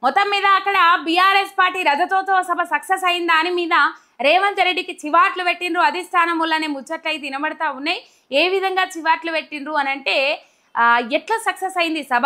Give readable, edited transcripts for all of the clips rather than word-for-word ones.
మొత్తం మీద అక్కడ బీఆర్ఎస్ పార్టీ రజతోత్సవ సభ సక్సెస్ అయిన దాని మీద రేవంత్ రెడ్డికి చివాట్లు పెట్టిండ్రు అధిష్టానం వల్లనే ముచ్చట్లయి తినబడతా ఉన్నాయి. ఏ విధంగా చివాట్లు పెట్టిండ్రు అని అంటే ఎట్లా సక్సెస్ అయింది సభ,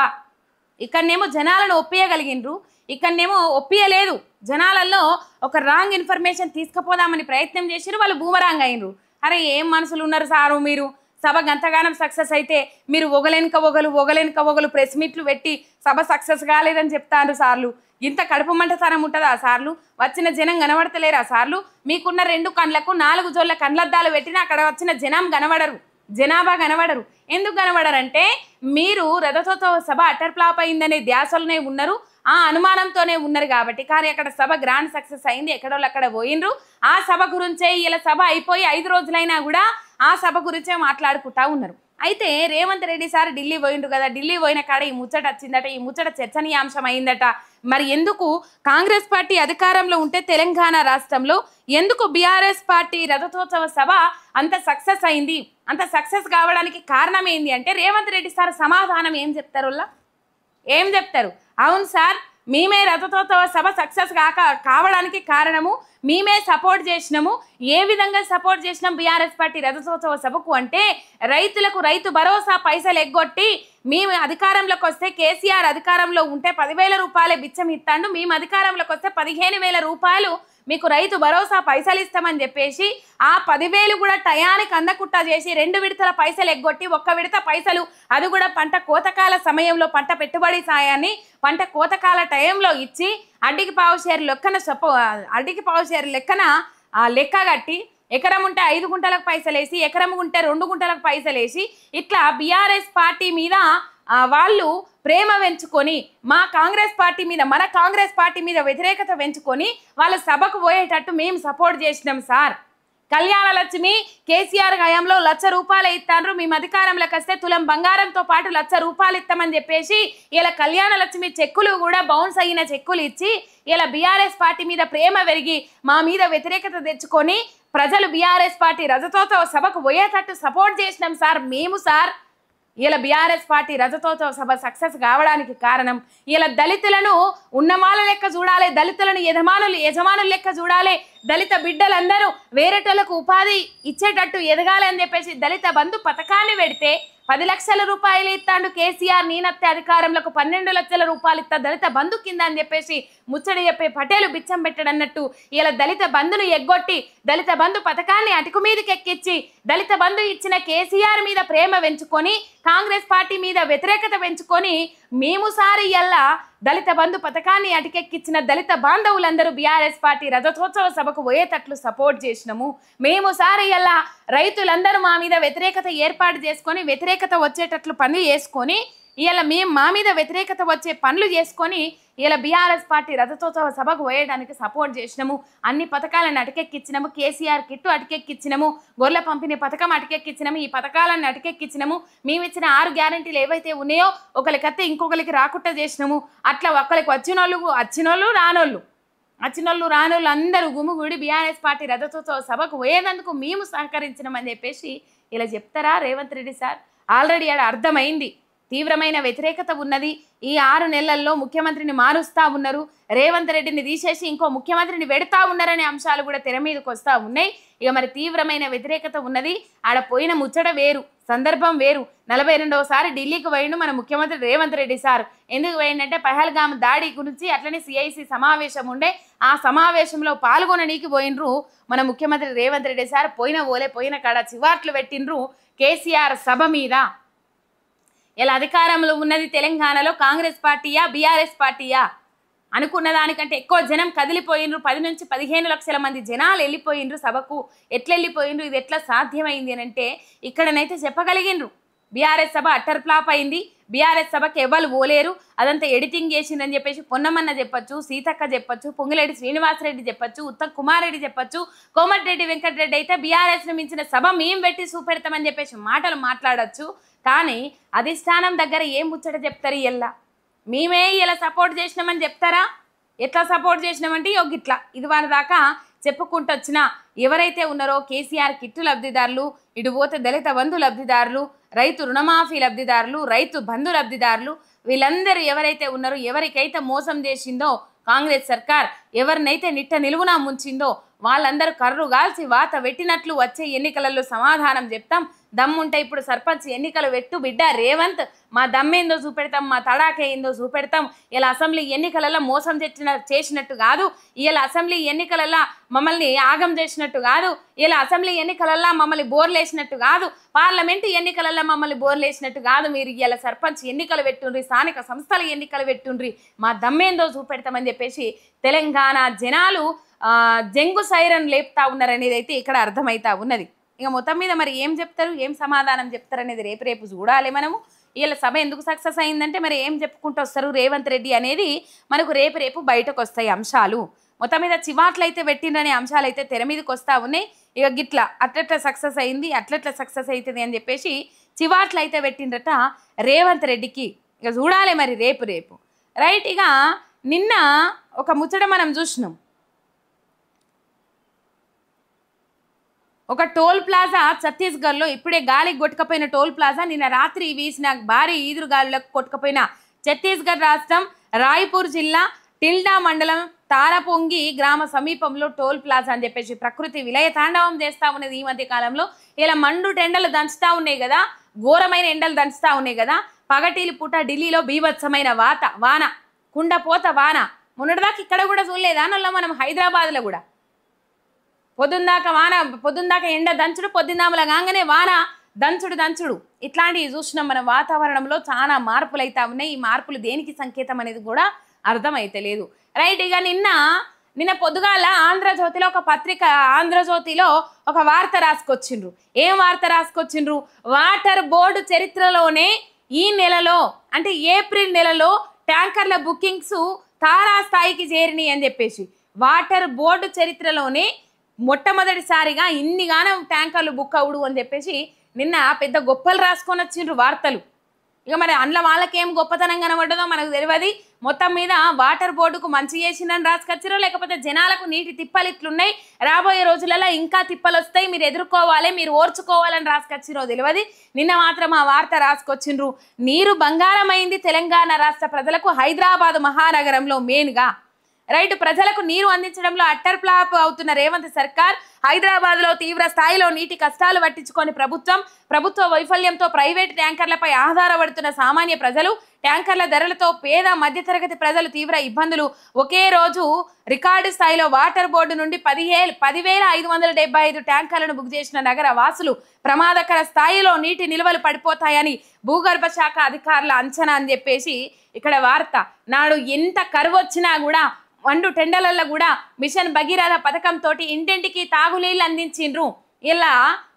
ఇక్కడనేమో జనాలను ఒప్పియగలిగిండ్రు, ఇక్కడనేమో ఒప్పియలేదు, జనాలలో ఒక రాంగ్ ఇన్ఫర్మేషన్ తీసుకుపోదామని ప్రయత్నం చేసిరు, వాళ్ళు బూమరాంగ్ అయినరు. అరే ఏం మనుషులు ఉన్నారు సారు, మీరు సభ గంతగానం సక్సెస్ అయితే మీరు ఒగలెనక ఒగలు ప్రెస్ మీట్లు పెట్టి సభ సక్సెస్ కాలేదని చెప్తారు సార్లు. ఇంత కడుపు మంటతనం ఉంటుందా సార్లు? వచ్చిన జనం కనబడతలేరా సార్లు? మీకున్న 2 కండ్లకు 4 జోళ్ళ కండ్లద్దాలు పెట్టినా అక్కడ వచ్చిన జనం కనబడరు, జనాభా కనబడరు. ఎందుకు కనబడరంటే మీరు రథతోత్సవ సభ అటర్ ఫ్లాప్ అయిందనే ధ్యాసలోనే ఉన్నారు, ఆ అనుమానంతోనే ఉన్నారు కాబట్టి. కానీ అక్కడ సభ గ్రాండ్ సక్సెస్ అయింది, ఎక్కడోళ్ళు అక్కడ పోయినరు. ఆ సభ గురించే ఇలా సభ అయిపోయి 5 రోజులైనా కూడా ఆ సభ గురించే మాట్లాడుకుంటా ఉన్నారు. అయితే రేవంత్ రెడ్డి సార్ ఢిల్లీ పోయిండ్రు కదా, ఢిల్లీ పోయిన కాడ ఈ ముచ్చట వచ్చిందట, ఈ ముచ్చట చర్చనీయాంశం అయిందట. మరి ఎందుకు కాంగ్రెస్ పార్టీ అధికారంలో ఉంటే తెలంగాణ రాష్ట్రంలో ఎందుకు బీఆర్ఎస్ పార్టీ రథతోత్సవ సభ అంత సక్సెస్ అయింది, అంత సక్సెస్ కావడానికి కారణం ఏంది అంటే రేవంత్ రెడ్డి సార్ సమాధానం ఏం చెప్తారు? ఏం చెప్తారు? అవును సార్, మేమే రథతోత్సవ సభ సక్సెస్ కావడానికి కారణము, మేమే సపోర్ట్ చేసినాము. ఏ విధంగా సపోర్ట్ చేసినాం బీఆర్ఎస్ పార్టీ రథతోత్సవ సభకు అంటే రైతులకు రైతు భరోసా పైసలు ఎగ్గొట్టి మేము అధికారంలోకి వస్తే, కేసీఆర్ అధికారంలో ఉంటే 10,000 రూపాయలే బిచ్చం ఇస్తాడు, మేము అధికారంలోకి వస్తే 15,000 రూపాయలు మీకు రైతు భరోసా పైసలు ఇస్తామని చెప్పేసి ఆ 10,000 కూడా టయానికి అందకుట్టా చేసి 2 విడతల పైసలు ఎగ్గొట్టి 1 విడత పైసలు అది కూడా పంట కోతకాల సమయంలో పంట పెట్టుబడి సాయాన్ని పంట కోతకాల టైంలో ఇచ్చి అడ్డికి పావు షేర్ లెక్కన లెక్క కట్టి ఎకరం ఉంటే 5 గుంటలకు పైసలు వేసి, ఎకరం ఉంటే 2 గుంటలకు పైసలు వేసి ఇట్లా బీఆర్ఎస్ పార్టీ మీద వాళ్ళు ప్రేమ పెంచుకొని మన కాంగ్రెస్ పార్టీ మీద వ్యతిరేకత పెంచుకొని వాళ్ళ సభకు పోయేటట్టు మేము సపోర్ట్ చేసినాం సార్. కళ్యాణ లక్ష్మి కేసీఆర్ హయాంలో 1,00,000 రూపాయలు ఇస్తాండ్రు, మేము అధికారంలోకి వస్తే తులం బంగారంతో పాటు 1,00,000 రూపాయలు ఇస్తామని చెప్పేసి ఇలా కళ్యాణ లక్ష్మి చెక్కులు కూడా బౌన్స్ అయిన చెక్కులు ఇచ్చి ఇలా బీఆర్ఎస్ పార్టీ మీద ప్రేమ పెరిగి మా మీద వ్యతిరేకత తెచ్చుకొని ప్రజలు బీఆర్ఎస్ పార్టీ రజతోత్సవ సభకు పోయేటట్టు సపోర్ట్ చేసినాం సార్ మేము సార్. ఇలా బీఆర్ఎస్ పార్టీ రజతోత్సవ సభ సక్సెస్ కావడానికి కారణం ఇలా దళితులను ఉన్నమాల లెక్క చూడాలి, దళితులను యజమానులు లెక్క చూడాలి, దళిత బిడ్డలందరూ వేరేటోళ్లకు ఉపాధి ఇచ్చేటట్టు ఎదగాలి అని చెప్పేసి దళిత బంధు పథకాన్ని పెడితే 10 లక్షల రూపాయలు ఇస్తాడు కేసీఆర్, నేనత్తే అధికారంలోకి 12 లక్షల రూపాయలు ఇస్తా దళిత బంధు కింద అని చెప్పేసి ముచ్చడి చెప్పే పటేలు బిచ్చం పెట్టడన్నట్టు ఇలా దళిత బంధును ఎగ్గొట్టి దళిత బంధు పథకాన్ని అటుకు మీదకి ఎక్కించి దళిత బంధు ఇచ్చిన కేసీఆర్ మీద ప్రేమ పెంచుకొని కాంగ్రెస్ పార్టీ మీద వ్యతిరేకత పెంచుకొని మేము సారి ఇలా దళిత బంధు పథకాన్ని అటుకెక్కించిన దళిత బాంధవులందరూ బీఆర్ఎస్ పార్టీ రజతోత్సవ సభకు పోయేటట్లు సపోర్ట్ చేసినాము. మేము సారి ఇలా రైతులందరూ మా మీద వ్యతిరేకత ఏర్పాటు చేసుకొని వ్యతిరేకత వచ్చేటట్లు పనులు చేసుకొని ఇలా మేము మా మీద వ్యతిరేకత వచ్చే పనులు చేసుకొని ఇలా బీఆర్ఎస్ పార్టీ రజతోత్సవ సభకు పోయడానికి సపోర్ట్ చేసినాము. అన్ని పథకాలను అటకెక్కిచ్చినాము, కేసీఆర్ కిట్టు అటకెక్కిచ్చినాము, గొర్రెల పంపిణీ పథకం అటకెక్కిచ్చినాము, ఈ పథకాలను అటకెక్కిచ్చినాము. మేము ఇచ్చిన 6 గ్యారెంటీలు ఏవైతే ఉన్నాయో ఒకరికైతే ఇంకొకరికి రాకుండా చేసినాము. అట్లా ఒకరికి వచ్చినోళ్ళు రానోళ్ళు అందరూ గుమిగూడి బీఆర్ఎస్ పార్టీ రజతోత్సవ సభకు పోయేందుకు మేము సహకరించినామని చెప్పేసి ఇలా చెప్తారా రేవంత్ రెడ్డి సార్? ఆల్రెడీ అక్కడ అర్థమైంది తీవ్రమైన వ్యతిరేకత ఉన్నది. ఈ 6 నెలల్లో ముఖ్యమంత్రిని మారుస్తా ఉన్నారు, రేవంత్ రెడ్డిని తీసేసి ఇంకో ముఖ్యమంత్రిని పెడతా ఉన్నారనే అంశాలు కూడా తెర మీదకి వస్తూ ఉన్నాయి. ఇక మరి తీవ్రమైన వ్యతిరేకత ఉన్నది. ఆడ పోయిన ముచ్చట వేరు, సందర్భం వేరు. 42వసారి ఢిల్లీకి పోయిండు మన ముఖ్యమంత్రి రేవంత్ రెడ్డి సార్. ఎందుకు పోయిందంటే పహల్గామ్ దాడి గురించి అట్లనే సిఐసి సమావేశం ఉండే, ఆ సమావేశంలో పాల్గొననీకి పోయినరు మన ముఖ్యమంత్రి రేవంత్ రెడ్డి సార్. పోయిన కాడ చివాట్లు పెట్టినరు కేసీఆర్ సభ మీద. ఇలా అధికారంలో ఉన్నది తెలంగాణలో కాంగ్రెస్ పార్టీయా బీఆర్ఎస్ పార్టీయా అనుకున్న దానికంటే ఎక్కువ జనం కదిలిపోయినరు. 10 నుంచి 15 లక్షల మంది జనాలు వెళ్ళిపోయినరు సభకు. ఎట్లా వెళ్ళిపోయినరు, ఇది ఎట్లా సాధ్యమైంది అని అంటే ఇక్కడనైతే చెప్పగలిగినరు బీఆర్ఎస్ సభ అట్టర్ ఫ్లాప్ అయింది, బీఆర్ఎస్ సభకి ఎవరు పోలేరు, అదంతా ఎడిటింగ్ చేసిందని చెప్పేసి పొన్నమన్న చెప్పొచ్చు, సీతక్క చెప్పొచ్చు, పొంగులేటి శ్రీనివాసరెడ్డి చెప్పొచ్చు, ఉత్తమ్ కుమార్ రెడ్డి చెప్పొచ్చు, కోమటిరెడ్డి వెంకటరెడ్డి అయితే బీఆర్ఎస్ను మించిన సభ మేము పెట్టి చూపెడతామని చెప్పేసి మాటలు మాట్లాడచ్చు. కానీ అధిష్టానం దగ్గర ఏం ముచ్చట చెప్తారు? ఇలా మేమే ఇలా సపోర్ట్ చేసినామని చెప్తారా? ఎట్లా సపోర్ట్ చేసినామంటే గిట్లా ఇది వారి దాకా చెప్పుకుంటూ వచ్చిన ఎవరైతే ఉన్నారో కేసీఆర్ కిట్టు లబ్ధిదారులు, ఇటు పోతే దళిత బంధు లబ్ధిదారులు, రైతు రుణమాఫీ లబ్ధిదారులు, రైతు బంధు లబ్ధిదారులు, వీళ్ళందరూ ఎవరైతే ఉన్నారో, ఎవరికైతే మోసం చేసిందో కాంగ్రెస్ సర్కార్, ఎవరినైతే నిట్ట నిలువునా ముంచిందో వాళ్ళందరూ కర్రు గాల్చి వాత పెట్టినట్లు వచ్చే ఎన్నికలలో సమాధానం చెప్తాం. దమ్ముంటే ఇప్పుడు సర్పంచ్ ఎన్నికలు పెట్టు బిడ్డ రేవంత్, మా దమ్మేందో చూపెడతాం, మా తడాకే ఏందో చూపెడతాం. ఇలా అసెంబ్లీ ఎన్నికలలో మోసం చేసినట్టు కాదు, ఇలా అసెంబ్లీ ఎన్నికలలో మమ్మల్ని ఆగం చేసినట్టు కాదు, ఇలా అసెంబ్లీ ఎన్నికలలో మమ్మల్ని బోర్లేసినట్టు కాదు, పార్లమెంటు ఎన్నికలలో మమ్మల్ని బోర్లేసినట్టు కాదు. మీరు ఇలా సర్పంచ్ ఎన్నికలు పెట్టుండ్రి, స్థానిక సంస్థల ఎన్నికలు పెట్టుండ్రి, మా దమ్మేందో చూపెడతామని చెప్పేసి తెలంగాణ జనాలు జంగు సైరన్ లేపుతా ఉన్నారనేది అయితే ఇక్కడ అర్థమవుతా ఉన్నది. ఇక మొత్తం మీద మరి ఏం చెప్తారు, ఏం సమాధానం చెప్తారు అనేది రేపు చూడాలి మనము. వీళ్ళ సభ ఎందుకు సక్సెస్ అయిందంటే మరి ఏం చెప్పుకుంటూ వస్తారు రేవంత్ రెడ్డి అనేది మనకు రేపు బయటకు వస్తాయి అంశాలు. మొత్తం మీద చివాట్లు అయితే పెట్టిండనే అంశాలు అయితే తెర మీదకి వస్తూ ఉన్నాయి. ఇక గిట్లా అట్లట్లా సక్సెస్ అయింది, అట్లట్లా సక్సెస్ అవుతుంది అని చెప్పేసి చివాట్లు అయితే పెట్టిండట రేవంత్ రెడ్డికి. ఇక చూడాలి మరి రేపు రైట్. ఇక నిన్న ఒక ముచ్చట మనం చూసినాం, ఒక టోల్ ప్లాజా ఛత్తీస్గఢ్లో ఇప్పుడే గాలికి కొట్టుకపోయిన టోల్ ప్లాజా నిన్న రాత్రి వీసిన భారీ ఈదురుగాలులకు కొట్టుకపోయిన ఛత్తీస్గఢ్ రాష్ట్రం రాయ్పూర్ జిల్లా టిల్డా మండలం తారపొంగి గ్రామ సమీపంలో టోల్ ప్లాజా అని చెప్పేసి ప్రకృతి విలయ తాండవం చేస్తూ ఉన్నది. ఈ మధ్య కాలంలో ఇలా ఎండలు దంచుతూ ఉన్నాయి కదా, ఘోరమైన ఎండలు దంచుతూ ఉన్నాయి కదా. పగటిలి పూట ఢిల్లీలో బీభత్సమైన వాన, కుండపోత వాన. మొన్నటిదాకా ఇక్కడ కూడా చూడలేదా నల్ల మనం హైదరాబాద్లో కూడా పొద్దుందాకా ఎండ దంచుడు, పొద్దున్నామల కాగానే వాన దంచుడు ఇట్లాంటివి చూసినాం. మన వాతావరణంలో చాలా మార్పులు అయితే ఉన్నాయి. ఈ మార్పులు దేనికి సంకేతం అనేది కూడా అర్థమైతే లేదు రైట్. ఇక నిన్న పొద్దుగాల ఆంధ్రజ్యోతిలో ఒక పత్రిక, ఆంధ్రజ్యోతిలో ఒక వార్త రాసుకొచ్చిండ్రు. ఏం వార్త రాసుకొచ్చిండ్రు? వాటర్ బోర్డు చరిత్రలోనే ఈ నెలలో అంటే ఏప్రిల్ నెలలో ట్యాంకర్ల బుకింగ్స్ తారాస్థాయికి చేరినాయి అని చెప్పేసి, వాటర్ బోర్డు చరిత్రలోనే మొట్టమొదటిసారిగా ఇన్నిగానం ట్యాంకర్లు బుక్ అవుడు అని చెప్పేసి నిన్న పెద్ద గొప్పలు రాసుకొని వచ్చిండ్రు వార్తలు. ఇక మరి అందులో వాళ్ళకేం గొప్పతనం కనబడ్డదో మనకు తెలియదు. మొత్తం మీద వాటర్ బోర్డుకు మంచి చేసిందని రాసుకొచ్చిరో, లేకపోతే జనాలకు నీటి తిప్పలు ఇట్లున్నాయి, రాబోయే రోజులలో ఇంకా తిప్పలు వస్తాయి, మీరు ఎదుర్కోవాలి, మీరు ఓర్చుకోవాలని రాసుకొచ్చిరో తెలియదు. నిన్న మాత్రం ఆ వార్త రాసుకొచ్చిండ్రు. నీరు బంగారమైంది తెలంగాణ రాష్ట్ర ప్రజలకు హైదరాబాద్ మహానగరంలో మెయిన్గా రైట్. ప్రజలకు నీరు అందించడంలో అట్టర్ ఫ్లాప్ అవుతున్న రేవంత్ సర్కార్ హైదరాబాద్లో తీవ్ర స్థాయిలో నీటి కష్టాలు పట్టించుకొని ప్రభుత్వ వైఫల్యంతో ప్రైవేట్ ట్యాంకర్లపై ఆధారపడుతున్న సామాన్య ప్రజలు, ట్యాంకర్ల ధరలతో పేద మధ్యతరగతి ప్రజలు తీవ్ర ఇబ్బందులు. ఒకే రోజు రికార్డు స్థాయిలో వాటర్ బోర్డు నుండి 10,575 ట్యాంకర్లను బుక్ చేసిన నగర వాసులు ప్రమాదకర స్థాయిలో నీటి నిల్వలు పడిపోతాయని భూగర్భ శాఖ అధికారుల అంచనా అని చెప్పేసి ఇక్కడ వార్త. నాడు ఎంత కరువు వచ్చినా కూడా వండు టెండర్లలో కూడా మిషన్ భగీరథ పథకంతో ఇంటింటికి తాగునీళ్ళు అందించిండ్రు. ఇలా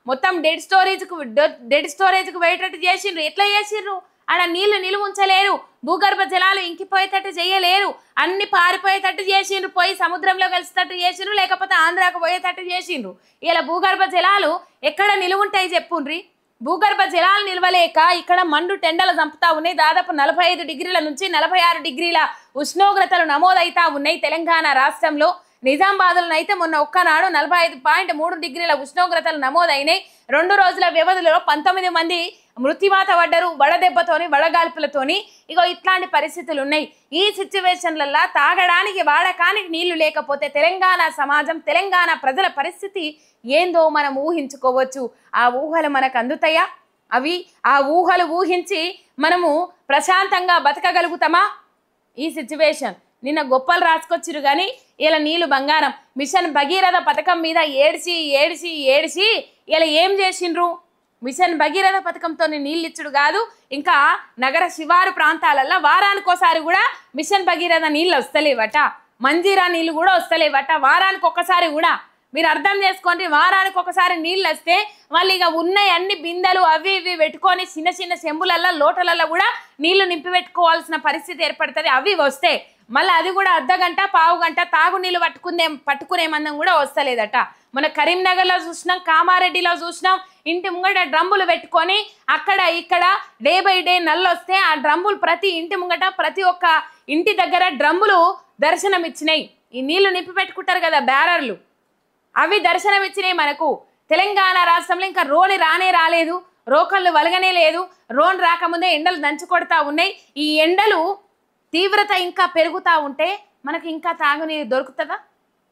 మొత్తం డెడ్ స్టోరేజ్కు పోయేటట్టు చేసిండ్రు. ఎట్లా చేసిండ్రు? ఆడ నీళ్లు నిలువ ఉంచలేరు, భూగర్భ జలాలు ఇంకిపోయేటట్టు చేయలేరు, అన్ని పారిపోయేటట్టు చేసిండ్రు, పోయి సముద్రంలో కలిసేటట్టు చేసిండ్రు, లేకపోతే ఆంధ్రాకు పోయేటట్టు చేసిండ్రు. ఇలా భూగర్భ జలాలు ఎక్కడ నిలువ ఉంటాయి చెప్పుండ్రి? భూగర్భ జలాలు నిల్వలేక ఇక్కడ మండు టెండలు చంపుతా ఉన్నాయి. దాదాపు 45 డిగ్రీల నుంచి 46 డిగ్రీల ఉష్ణోగ్రతలు నమోదైతా ఉన్నాయి తెలంగాణ రాష్ట్రంలో. నిజామాబాద్లో అయితే మొన్న ఒక్కనాడు 45.3 డిగ్రీల ఉష్ణోగ్రతలు నమోదైనాయి. 2 రోజుల వ్యవధిలో 19 మంది మృత్యువాత పడ్డరు, వడదెబ్బతోని, వడగాల్పులతోని. ఇగో ఇట్లాంటి పరిస్థితులు ఉన్నాయి. ఈ సిచ్యువేషన్లల్లో తాగడానికి, వాడకానికి నీళ్లు లేకపోతే తెలంగాణ సమాజం, తెలంగాణ ప్రజల పరిస్థితి ఏందో మనం ఊహించుకోవచ్చు. ఆ ఊహలు మనకు అందుతాయా? ఆ ఊహలు ఊహించి మనము ప్రశాంతంగా బతకగలుగుతామా? ఈ సిచ్యువేషన్ నిన్న గొప్పలు రాసుకొచ్చిరు కానీ ఇలా నీళ్లు బంగారం. మిషన్ భగీరథ పథకం మీద ఏడ్చి ఇలా ఏం చేసిండ్రు? మిషన్ భగీరథ పథకంతో నీళ్ళు ఇచ్చుడు కాదు, ఇంకా నగర శివారు ప్రాంతాలలో వారానికోసారి కూడా మిషన్ భగీరథ నీళ్ళు వస్తలేవట, మంజీరా నీళ్ళు కూడా వస్తలేవట. వారానికి ఒక్కసారి కూడా మీరు అర్థం చేసుకోండి. వారానికి ఒకసారి నీళ్ళు వస్తే వాళ్ళు ఇక ఉన్నాయి అన్ని బిందెలు అవి ఇవి పెట్టుకొని చిన్న చిన్న చెంబులల్లో, లోటలలో కూడా నీళ్లు నింపి పెట్టుకోవాల్సిన పరిస్థితి ఏర్పడుతుంది. అవి వస్తే మళ్ళీ అది కూడా అర్ధగంట, పావు గంట తాగు నీళ్ళు పట్టుకునే మందం కూడా వస్తలేదట. మన కరీంనగర్లో చూసినాం, కామారెడ్డిలో చూసినాం. ఇంటి ముంగట డ్రమ్ములు పెట్టుకొని అక్కడ ఇక్కడ డే బై డే నల్లు వస్తే ఆ డ్రమ్ములు ప్రతి ఇంటి ముంగట, ప్రతి ఒక్క ఇంటి దగ్గర డ్రమ్ములు దర్శనం ఇచ్చినాయి. ఈ నీళ్లు నింపి పెట్టుకుంటారు కదా బ్యారర్లు, అవి దర్శనమిచ్చినాయి మనకు. తెలంగాణ రాష్ట్రంలో ఇంకా రోని రాలేదు, రోకళ్ళు వలగనే లేదు. రోన్ రాకముందే ఎండలు దంచి కొడతా ఉన్నాయి. ఈ ఎండలు తీవ్రత ఇంకా పెరుగుతూ ఉంటే మనకి ఇంకా తాగునీరు దొరుకుతుందా?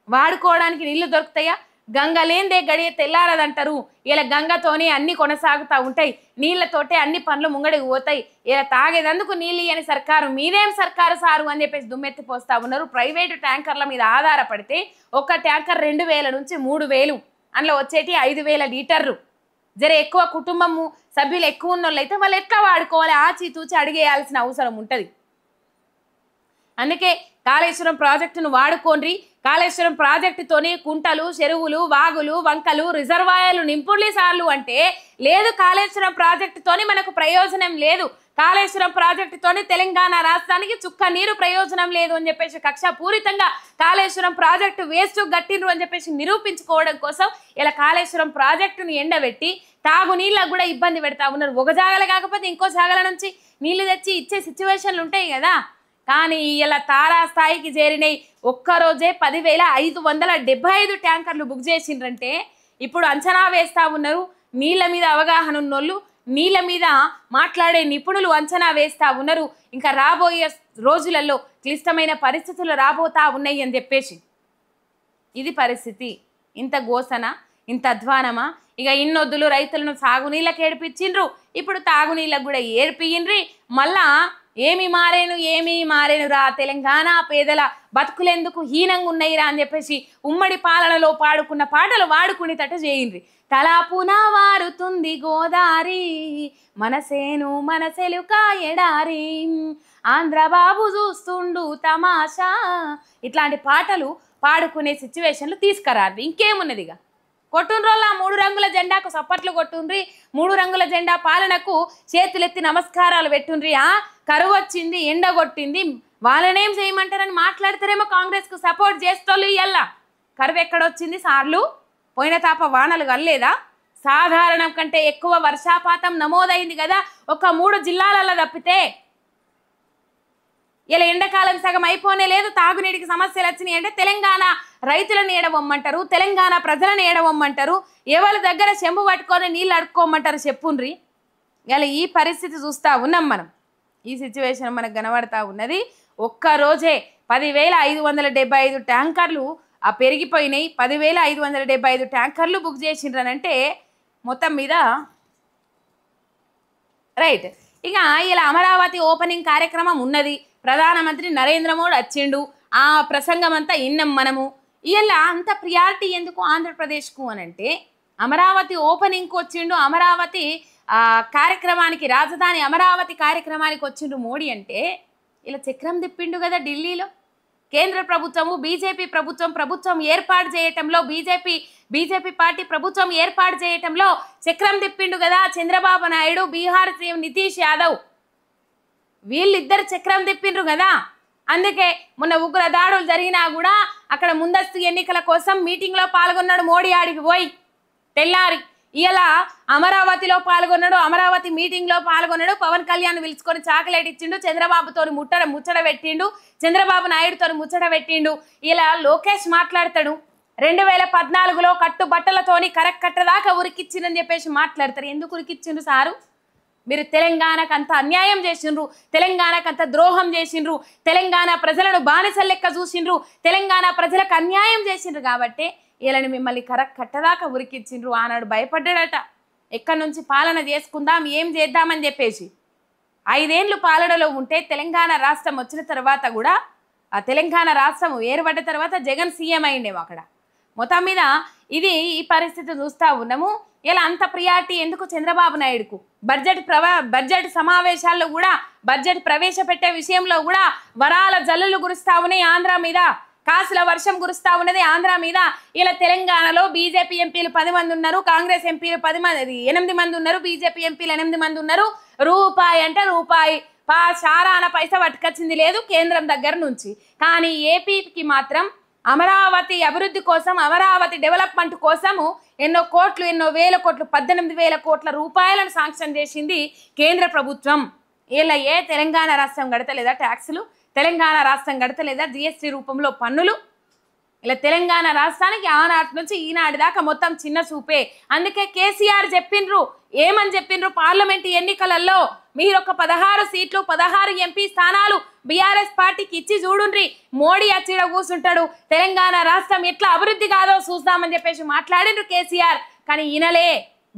వాడుకోవడానికి నీళ్లు దొరుకుతాయా? గంగ లేందే గడియ తెల్లారదంటారు. ఇలా గంగతోనే అన్ని కొనసాగుతూ ఉంటాయి, నీళ్లతోటే అన్ని పనులు ముంగడికి పోతాయి. ఇలా తాగేదందుకు నీళ్ళు ఇయ్యని సర్కారు మీదేం సర్కారు సారు అని చెప్పేసి దుమ్మెత్తి పోస్తా ఉన్నారు. ప్రైవేటు ట్యాంకర్ల మీద ఆధారపడితే ఒక ట్యాంకర్ 2000 నుంచి 3000, అందులో వచ్చేటి 5000 లీటర్లు. జర ఎక్కువ కుటుంబము సభ్యులు ఎక్కువ ఉన్న వాళ్ళు అయితే వాళ్ళు ఎట్లా వాడుకోవాలి ఆచితూచి అడిగేయాల్సిన అవసరం ఉంటుంది. అందుకే కాళేశ్వరం ప్రాజెక్టును వాడుకోండి. కాళేశ్వరం ప్రాజెక్టుతోని కుంటలు, చెరువులు, వాగులు, వంకలు, రిజర్వాయర్లు నింపుల్లి సార్లు అంటే లేదు. కాళేశ్వరం ప్రాజెక్టుతోని మనకు ప్రయోజనం లేదు, కాళేశ్వరం ప్రాజెక్టుతోని తెలంగాణ రాష్ట్రానికి చుక్క నీరు ప్రయోజనం లేదు అని చెప్పేసి కక్షపూరితంగా కాళేశ్వరం ప్రాజెక్టు వేస్ట్ గట్టిండ్రు అని చెప్పేసి నిరూపించుకోవడం కోసం ఇలా కాళేశ్వరం ప్రాజెక్టును ఎండబెట్టి తాగునీళ్ళకు కూడా ఇబ్బంది పెడతా ఉన్నారు. ఒక జాగల కాకపోతే ఇంకో జాగల నుంచి నీళ్లు తెచ్చి ఇచ్చే సిచ్యువేషన్లు ఉంటాయి కదా. కానీ ఇలా తారాస్థాయికి చేరినాయి. ఒక్కరోజే 10,575 ట్యాంకర్లు బుక్ చేసిండ్రంటే ఇప్పుడు అంచనా వేస్తా ఉన్నారు. నీళ్ళ మీద అవగాహన ఉన్నోళ్ళు, నీళ్ళ మీద మాట్లాడే నిపుణులు అంచనా వేస్తా ఉన్నారు. ఇంకా రాబోయే రోజులలో క్లిష్టమైన పరిస్థితులు రాబోతా ఉన్నాయి అని చెప్పేసి. ఇది పరిస్థితి. ఇంత గోసన, ఇంత అధ్వానమా? ఇక ఇన్నొద్దులు రైతులను సాగునీళ్ళకి ఏడిపించిండ్రు, ఇప్పుడు తాగునీళ్ళకు కూడా ఏడిపియిండ్రి. మళ్ళా ఏమి మారేను రా తెలంగాణ పేదల బతుకులెందుకు హీనంగా ఉన్నాయిరా అని చెప్పేసి ఉమ్మడి పాలనలో పాడుకున్న పాటలు వాడుకునేటట్టు చేయండి. తలాపున వారుతుంది గోదారి, మనసేను మనసెలుక ఎడారి, ఆంధ్రబాబు చూస్తుండు తమాషా, ఇట్లాంటి పాటలు పాడుకునే సిచ్యువేషన్లు తీసుకురారు. ఇంకేమున్నదిగా కొట్టుండ్రోళ్ళ 3 రంగుల జెండాకు సప్పట్లు కొట్టుండ్రి, 3 రంగుల జెండా పాలనకు చేతులెత్తి నమస్కారాలు పెట్టుండ్రి. కరువు వచ్చింది, ఎండ కొట్టింది, వాళ్ళనేం చేయమంటారని మాట్లాడతారేమో కాంగ్రెస్కు సపోర్ట్ చేస్తోళ్ళు. ఇయ్యల్లా కరువు ఎక్కడొచ్చింది సార్లు? పోయిన తాప వానలు కల్లేదా? సాధారణం కంటే ఎక్కువ వర్షాపాతం నమోదైంది కదా ఒక 3 జిల్లాలలో తప్పితే. ఇలా ఎండాకాలం సగం అయిపోనే లేదు, తాగునీటికి సమస్యలు వచ్చినాయి అంటే తెలంగాణ రైతులను ఏడవమ్మంటారు, తెలంగాణ ప్రజలను ఏడవమ్మంటారు, ఎవరి దగ్గర చెంబు పట్టుకొని నీళ్ళు అడుక్కోమంటారు చెప్పుండ్రి. ఇలా ఈ పరిస్థితి చూస్తూ ఉన్నాం మనం. ఈ సిచ్యువేషన్ మనకు కనబడతా ఉన్నది. ఒక్కరోజే 10,575 ట్యాంకర్లు పెరిగిపోయినాయి. 10,575 ట్యాంకర్లు బుక్ చేసిండ్రనంటే మొత్తం మీద రైట్. ఇక ఇలా అమరావతి ఓపెనింగ్ కార్యక్రమం ఉన్నది. ప్రధానమంత్రి నరేంద్ర మోడీ వచ్చిండు, ఆ ప్రసంగం అంతా విన్నాం మనము. ఇలా అంత ప్రియారిటీ ఎందుకు ఆంధ్రప్రదేశ్కు అని అంటే అమరావతి ఓపెనింగ్కి వచ్చిండు, అమరావతి కార్యక్రమానికి, రాజధాని అమరావతి కార్యక్రమానికి వచ్చిండు మోడీ అంటే ఇలా చక్రం తిప్పిండు కదా ఢిల్లీలో. కేంద్ర ప్రభుత్వము బీజేపీ ప్రభుత్వం ఏర్పాటు చేయటంలో, బీజేపీ పార్టీ ప్రభుత్వం ఏర్పాటు చేయటంలో చక్రం తిప్పిండు కదా చంద్రబాబు నాయుడు, బీహార్ సీఎం నితీష్ యాదవ్, వీళ్ళిద్దరు చక్రం తిప్పిండ్రు కదా. అందుకే మొన్న ఉగ్ర దాడులు జరిగినా కూడా అక్కడ ముందస్తు ఎన్నికల కోసం మీటింగ్లో పాల్గొన్నాడు మోడీ. ఆడికి పోయి తెల్లారి ఇలా అమరావతిలో పాల్గొన్నాడు, అమరావతి మీటింగ్లో పాల్గొన్నాడు. పవన్ కళ్యాణ్ పిలుచుకొని చాక్లెట్ ఇచ్చిండు, చంద్రబాబుతో ముచ్చట పెట్టిండు, చంద్రబాబు నాయుడుతో ముచ్చట పెట్టిండు. ఇలా లోకేష్ మాట్లాడతాడు 2014లో కట్టుబట్టలతోని కట్టదాకా ఉరికిచ్చిందని చెప్పేసి మాట్లాడతారు. ఎందుకు ఉరికిచ్చిండు సారు? మీరు తెలంగాణకు అంత అన్యాయం చేసిండ్రు, తెలంగాణకు అంత ద్రోహం చేసిండ్రు, తెలంగాణ ప్రజలను బానిసల లెక్క చూసిండ్రు, తెలంగాణ ప్రజలకు అన్యాయం చేసిండ్రు కాబట్టి వీళ్ళని మిమ్మల్ని కట్టదాకా ఉరికిచ్చిండ్రు. ఆనాడు భయపడ్డాడట, ఎక్కడి నుంచి పాలన చేసుకుందాం, ఏం చేద్దామని చెప్పేసి. 5 ఏళ్ళు పాలనలో ఉంటే తెలంగాణ రాష్ట్రం వచ్చిన తర్వాత కూడా, ఆ తెలంగాణ రాష్ట్రం ఏర్పడ్డ తర్వాత జగన్ సీఎం అయిండేమో అక్కడ. మొత్తం మీద ఇది ఈ పరిస్థితి చూస్తూ ఉన్నాము. ఇలా అంత ప్రియారిటీ ఎందుకు చంద్రబాబు నాయుడుకు? బడ్జెట్ సమావేశాల్లో కూడా, బడ్జెట్ ప్రవేశపెట్టే విషయంలో కూడా వరాల జల్లులు కురుస్తా ఉన్నాయి ఆంధ్ర మీద, కాసుల వర్షం కురుస్తా ఉన్నది ఆంధ్ర మీద. ఇలా తెలంగాణలో బీజేపీ ఎంపీలు 10 మంది ఉన్నారు, కాంగ్రెస్ ఎంపీలు 8 మంది ఉన్నారు, బీజేపీ ఎంపీలు 8 మంది ఉన్నారు. రూపాయి అంటే రూపాయి చారాన పైసా పట్టుకొచ్చింది లేదు కేంద్రం దగ్గర నుంచి. కానీ ఏపీకి మాత్రం అమరావతి అభివృద్ధి కోసం, అమరావతి డెవలప్మెంట్ కోసము ఎన్నో కోట్లు, ఎన్నో వేల కోట్లు, 18,000 కోట్ల రూపాయలను శాంక్షన్ చేసింది కేంద్ర ప్రభుత్వం. ఇలా తెలంగాణ రాష్ట్రం గడతలేదా ట్యాక్సులు? తెలంగాణ రాష్ట్రం గడతలేదా జీఎస్టీ రూపంలో పన్నులు? ఇలా తెలంగాణ రాష్ట్రానికి ఆనాటి నుంచి ఈనాటి దాకా మొత్తం చిన్న చూపే. అందుకే కేసీఆర్ చెప్పిండ్రు, ఏమని చెప్పిండ్రు, పార్లమెంటు ఎన్నికలలో మీరు ఒక 16 సీట్లు 16 ఎంపీ స్థానాలు బీఆర్ఎస్ పార్టీకి ఇచ్చి చూడుండ్రి, మోడీ అచ్చిడ కూర్చుంటాడు, తెలంగాణ రాష్ట్రం ఎట్లా అభివృద్ధి కాదో చూస్తామని చెప్పేసి మాట్లాడిండ్రు కేసీఆర్. కానీ ఈయనలే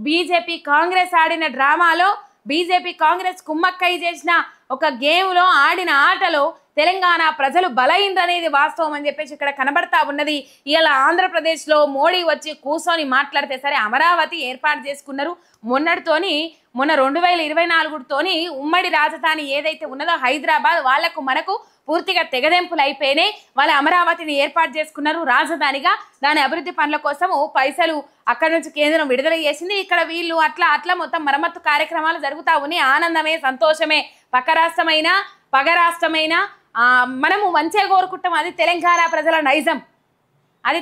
బీజేపీ కాంగ్రెస్ ఆడిన డ్రామాలో, బీజేపీ కాంగ్రెస్ కుమ్మక్కై చేసిన ఒక గేమ్లో ఆడిన ఆటలో తెలంగాణ ప్రజలు బలైందనేది వాస్తవం అని చెప్పేసి ఇక్కడ కనబడతా ఉన్నది. ఇలా ఆంధ్రప్రదేశ్లో మోడీ వచ్చి కూర్చొని మాట్లాడితే సరే అమరావతి ఏర్పాటు చేసుకున్నారు. మొన్న 2024తోని ఉమ్మడి రాజధాని ఏదైతే ఉన్నదో హైదరాబాద్, వాళ్లకు మనకు పూర్తిగా తెగదెంపులు అయిపోయినాయి. వాళ్ళ అమరావతిని ఏర్పాటు చేసుకున్నారు రాజధానిగా. దాని అభివృద్ధి పనుల కోసము పైసలు అక్కడి నుంచి కేంద్రం విడుదల చేసింది. ఇక్కడ వీళ్ళు అట్లా మొత్తం మరమ్మత్తు కార్యక్రమాలు జరుగుతూ ఉన్నాయి. ఆనందమే, సంతోషమే. పక్క రాష్ట్రమైనా పగ రాష్ట్రమైనా మనము మంచిగా కోరుకుంటాం. అది తెలంగాణ ప్రజల నైజం, అది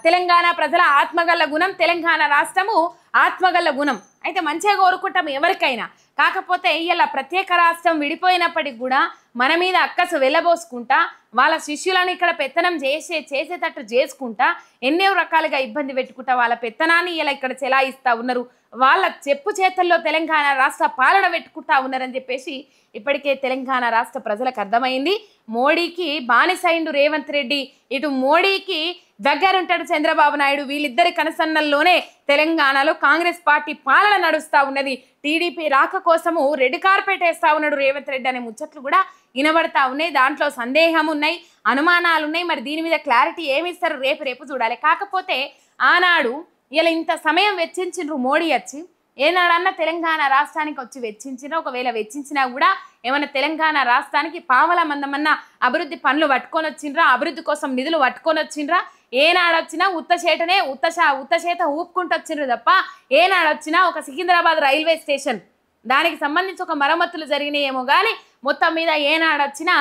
తెలంగాణ ప్రజల ఆత్మగల్ల గుణం, తెలంగాణ రాష్ట్రము ఆత్మగల్ల గుణం. అయితే మంచిగా కోరుకుంటాం ఎవరికైనా. కాకపోతే ఇలా ప్రత్యేక రాష్ట్రం విడిపోయినప్పటికి కూడా మన మీద అక్కసు వెళ్ళబోసుకుంటా, వాళ్ళ శిష్యులను ఇక్కడ పెత్తనం చేసేటట్టు చేసుకుంటా, ఎన్నో రకాలుగా ఇబ్బంది పెట్టుకుంటా వాళ్ళ పెత్తనాన్ని ఇలా ఇక్కడ చెలాయిస్తూ ఉన్నారు. వాళ్ళ చెప్పు చేతల్లో తెలంగాణ రాష్ట్ర పాలన పెట్టుకుంటా ఉన్నారని చెప్పేసి ఇప్పటికే తెలంగాణ రాష్ట్ర ప్రజలకు అర్థమైంది. మోడీకి బానిసైండు రేవంత్ రెడ్డి, ఇటు మోడీకి దగ్గరుంటాడు చంద్రబాబు నాయుడు. వీళ్ళిద్దరి కనసన్నల్లోనే తెలంగాణలో కాంగ్రెస్ పార్టీ పాలన నడుస్తూ ఉన్నది. టీడీపీ రాక కోసము రెడ్ కార్పెట్ వేస్తూ ఉన్నాడు రేవంత్ రెడ్డి అనే ముచ్చట్లు కూడా వినబడతా ఉన్నాయి. దాంట్లో సందేహం ఉన్నాయి, అనుమానాలు ఉన్నాయి. మరి దీని మీద క్లారిటీ ఏమిస్తారు రేపు చూడాలి. కాకపోతే ఆనాడు ఇలా ఇంత సమయం వెచ్చించిండ్రు మోడీ వచ్చి, ఏనాడన్నా తెలంగాణ రాష్ట్రానికి వచ్చి వెచ్చించినా, ఒకవేళ వెచ్చించినా కూడా ఏమైనా తెలంగాణ రాష్ట్రానికి పావల మందమన్నా అభివృద్ధి పనులు పట్టుకొని వచ్చిండ్రా, అభివృద్ధి కోసం నిధులు పట్టుకొని వచ్చిండ్రా? ఏనాడొచ్చినా ఉత్తచేత ఊపుకుంటూ వచ్చిండ్రు తప్ప ఏనాడొచ్చినా ఒక సికింద్రాబాద్ రైల్వే స్టేషన్ దానికి సంబంధించి ఒక మరమ్మతులు జరిగినాయేమో కానీ మొత్తం మీద ఏనాడొచ్చినా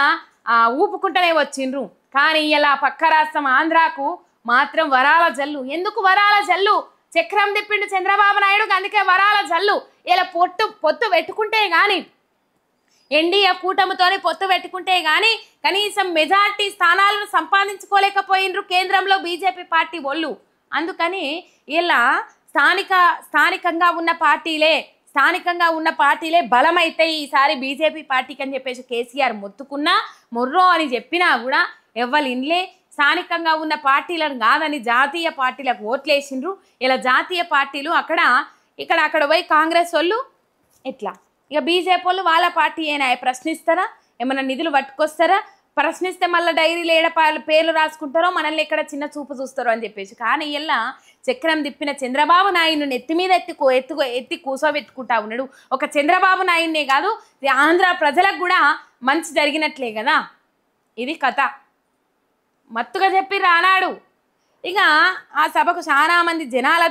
ఊపుకుంటూనే వచ్చిండ్రు. కానీ ఇలా పక్క రాష్ట్రం ఆంధ్రాకు మాత్రం వరాల జల్లు. ఎందుకు వరాల జల్లు? చక్రం తిప్పిండు చంద్రబాబు నాయుడు, అందుకే వరాల జల్లు. ఇలా పొత్తు పెట్టుకుంటే కానీ, ఎన్డీఏ కూటమితోనే పొత్తు పెట్టుకుంటే కానీ కనీసం మెజార్టీ స్థానాలను సంపాదించుకోలేకపోయినరు కేంద్రంలో బీజేపీ పార్టీ వాళ్ళు. అందుకని ఇలా స్థానికంగా ఉన్న పార్టీలే బలమైతాయి ఈసారి బీజేపీ పార్టీకి అని చెప్పేసి కేసీఆర్ మొత్తుకున్నా, మొర్రో అని చెప్పినా కూడా ఎవ్వరు ఇన్లే. స్థానికంగా ఉన్న పార్టీలను కాదని జాతీయ పార్టీలకు ఓట్లేసిండ్రు. ఇలా జాతీయ పార్టీలు అక్కడ పోయి కాంగ్రెస్ వాళ్ళు ఇట్లా, ఇక బీజేపీ వాళ్ళు వాళ్ళ పార్టీ అయినా ప్రశ్నిస్తారా, ఏమైనా నిధులు పట్టుకొస్తారా, ప్రశ్నిస్తే మళ్ళీ డైరీలు పేర్లు రాసుకుంటారో, మనల్ని ఎక్కడ చిన్న చూపు చూస్తారో అని చెప్పేసి. కానీ ఇలా చక్రం తిప్పిన చంద్రబాబు నాయుడు నెత్తి మీద ఎత్తి కూసోబెట్టుకుంటా ఉన్నాడు. ఒక చంద్రబాబు నాయుడినే కాదు, ఆంధ్ర ప్రజలకు కూడా మంచి జరిగినట్లే కదా. ఇది కథ మత్తుగా చెప్పి రానాడు. ఇక ఆ సభకు చాలా మంది జనాలు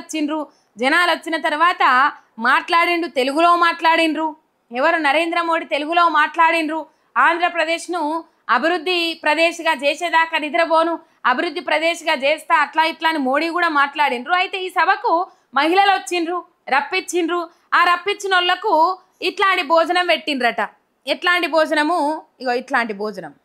వచ్చిన తర్వాత తెలుగులో మాట్లాడిండ్రు. ఎవరు? నరేంద్ర మోడీ తెలుగులో మాట్లాడిండ్రు. ఆంధ్రప్రదేశ్ను అభివృద్ధి ప్రదేశ్గా చేసేదాకా నిద్రపోను, అభివృద్ధి ప్రదేశ్గా చేస్తా, అట్లా ఇట్లా అని మోడీ కూడా మాట్లాడిండ్రు. అయితే ఈ సభకు మహిళలు రప్పించిండ్రు. ఆ రప్పించిన వాళ్ళకు ఇట్లాంటి భోజనం పెట్టిండ్రట. ఎట్లాంటి భోజనము? ఇగో ఇట్లాంటి భోజనం.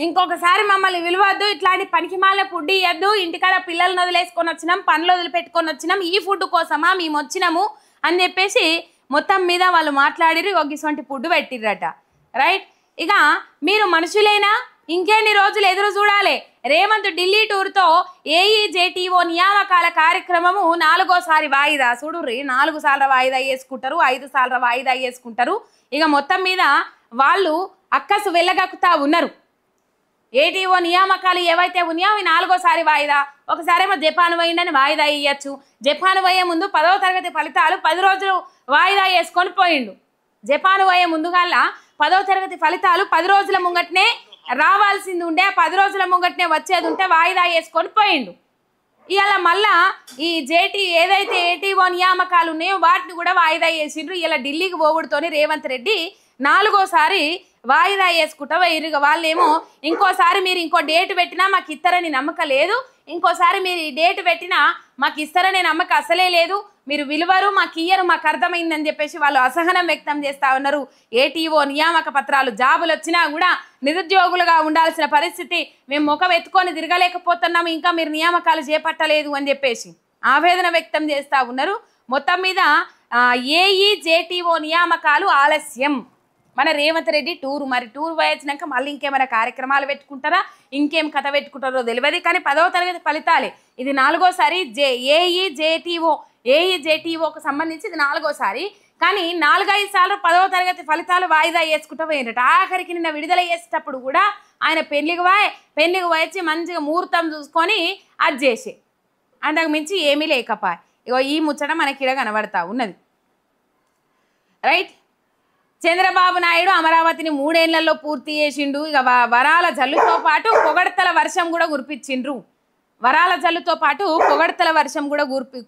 ఇంకొకసారి మమ్మల్ని విలువద్దు, ఇట్లాంటి పనికిమాల ఫుడ్ ఇవ్వద్దు, ఇంటికాడ పిల్లలను వదిలేసుకొని వచ్చినాం, పనులు వదిలిపెట్టుకొని వచ్చినాం, ఈ ఫుడ్ కోసమా మేము వచ్చినాము అని చెప్పేసి మొత్తం మీద వాళ్ళు మాట్లాడిరు. ఇటువంటి ఫుడ్ పెట్టిర్రట. రైట్. ఇక మీరు మనుషులేనా? ఇంకెన్ని రోజులు ఎదురు చూడాలి? రేవంత్ ఢిల్లీ టూర్తో ఏఈజేటీఓ నియామకాల కార్యక్రమము 4వ వాయిదా. చూడుర్రి, 4 సార్లు వాయిదా వేసుకుంటారు, 5 సార్లు వాయిదా వేసుకుంటారు. ఇక మొత్తం మీద వాళ్ళు అక్కసు వెళ్ళగక్కుతా ఉన్నారు. ఏటీఓ నియామకాలు ఏవైతే ఉన్నాయో అవి 4వ వాయిదా. ఒకసారేమో జపాన్ పోయిండని వాయిదా ఇయ్యచ్చు. జపాన్ పోయే ముందు 10వ తరగతి ఫలితాలు 10 రోజులు వాయిదా వేసుకొని పోయిండు. జపాన్ పోయే ముందుగల్లా 10వ తరగతి ఫలితాలు 10 రోజుల ముంగటనే రావాల్సింది ఉండే 10 రోజుల ముంగటనే వచ్చేది ఉంటే వాయిదా వేసుకొని పోయిండు. ఇవాళ మళ్ళా ఈ ఏదైతే ఏటీఓ నియామకాలు ఉన్నాయో వాటిని కూడా వాయిదా వేసిండ్రు. ఇలా ఢిల్లీకి పోవుడుతోని రేవంత్ రెడ్డి 4గోసారి వాయిదా వేసుకుంటా వైరుగా వాళ్ళేమో ఇంకోసారి మీరు ఇంకో డేట్ పెట్టినా మాకు ఇస్తారని నమ్మకం లేదు, ఇంకోసారి మీరు ఈ డేట్ పెట్టినా మాకు ఇస్తారనే నమ్మకం అసలే లేదు, మీరు విలువరు మాకు ఇయ్యరు మాకు అర్థమైందని చెప్పేసి వాళ్ళు అసహనం వ్యక్తం చేస్తూ ఉన్నారు. ఏటీఓ నియామక పత్రాలు జాబులు వచ్చినా కూడా నిరుద్యోగులుగా ఉండాల్సిన పరిస్థితి, మేము ముఖం ఎత్తుకొని తిరగలేకపోతున్నాము, ఇంకా మీరు నియామకాలు చేపట్టలేదు అని చెప్పేసి ఆవేదన వ్యక్తం చేస్తూ ఉన్నారు. మొత్తం మీద ఏఈ జేటీఓ నియామకాలు ఆలస్యం. మన రేవంత్ రెడ్డి మరి టూర్ పోయొచ్చినాక మళ్ళీ ఇంకేమైనా కార్యక్రమాలు పెట్టుకుంటారా ఇంకేం కథ పెట్టుకుంటారో తెలియదు. కానీ 10వ తరగతి ఫలితాలే ఇది 4గోసారి ఏఈ జేటీఓకు సంబంధించి ఇది 4గోసారి. కానీ 4-5 సార్లు 10వ తరగతి ఫలితాలు వాయిదా వేసుకుంటూ పోయినట్టు. ఆఖరికి నిన్న విడుదల చేసేటప్పుడు కూడా ఆయన పెళ్లికి పోయొచ్చి మంచిగా ముహూర్తం చూసుకొని అది చేసే, అంతకు మించి ఏమీ లేకపా. ఇగో ఈ ముచ్చట మనకి ఇక్కడ కనబడతా ఉన్నది. రైట్. చంద్రబాబు నాయుడు అమరావతిని 3 ఏళ్లలో పూర్తి చేసిండు. ఇక వరాల జల్లుతో పాటు పొగడ్తల వర్షం కూడా కురిపించిండ్రు.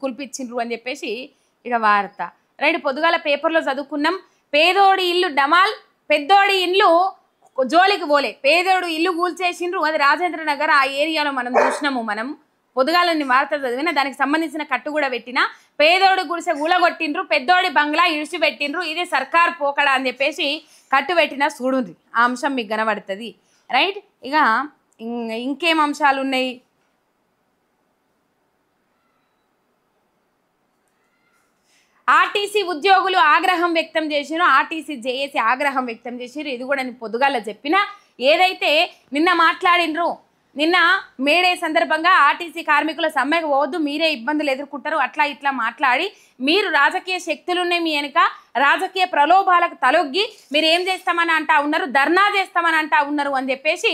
కురిపించిండ్రు అని చెప్పేసి ఇక వార్త. రైట్. పొద్దుగాల పేపర్లో చదువుకున్నాం. పేదోడి ఇల్లు డమాల్, పెద్దోడి ఇల్లు జోలికి పోలే. పేదోడు ఇల్లు కూల్చేసిండ్రు. అది రాజేంద్ర నగర్ ఆ ఏరియాలో మనం చూసినాము. మనం పొద్దుగాలని వార్త చదివిన దానికి సంబంధించిన కట్టు కూడా పెట్టినా. పేదోడు గుడిసె గులగొట్టిండ్రు, పెద్దోడి బంగ్లా ఇడిచిపెట్టిండ్రు, ఇది సర్కార్ పోకడా అని చెప్పేసి కట్టు పెట్టినా చూడుండ్రి. ఆ అంశం మీకు కనబడుతుంది. రైట్. ఇక ఇంకేం అంశాలు ఉన్నాయి? ఆర్టీసీ ఉద్యోగులు ఆగ్రహం వ్యక్తం చేసినారు. ఆర్టీసీ జేఏసీ ఆగ్రహం వ్యక్తం చేసినారు. ఇది కూడా నేను పొద్దుగాల చెప్పిన. ఏదైతే నిన్న మాట్లాడినరు, నిన్న మేడే సందర్భంగా ఆర్టీసీ కార్మికుల సమ్మెకు పోవద్దు, మీరే ఇబ్బందులు ఎదుర్కొంటారు, అట్లా ఇట్లా మాట్లాడి మీరు రాజకీయ శక్తులున్నాయి మీ వెనుక, రాజకీయ ప్రలోభాలకు తలొగ్గి మీరు ఏం చేస్తామని అంటా ఉన్నారు, ధర్నా చేస్తామని అంటా ఉన్నారు అని చెప్పేసి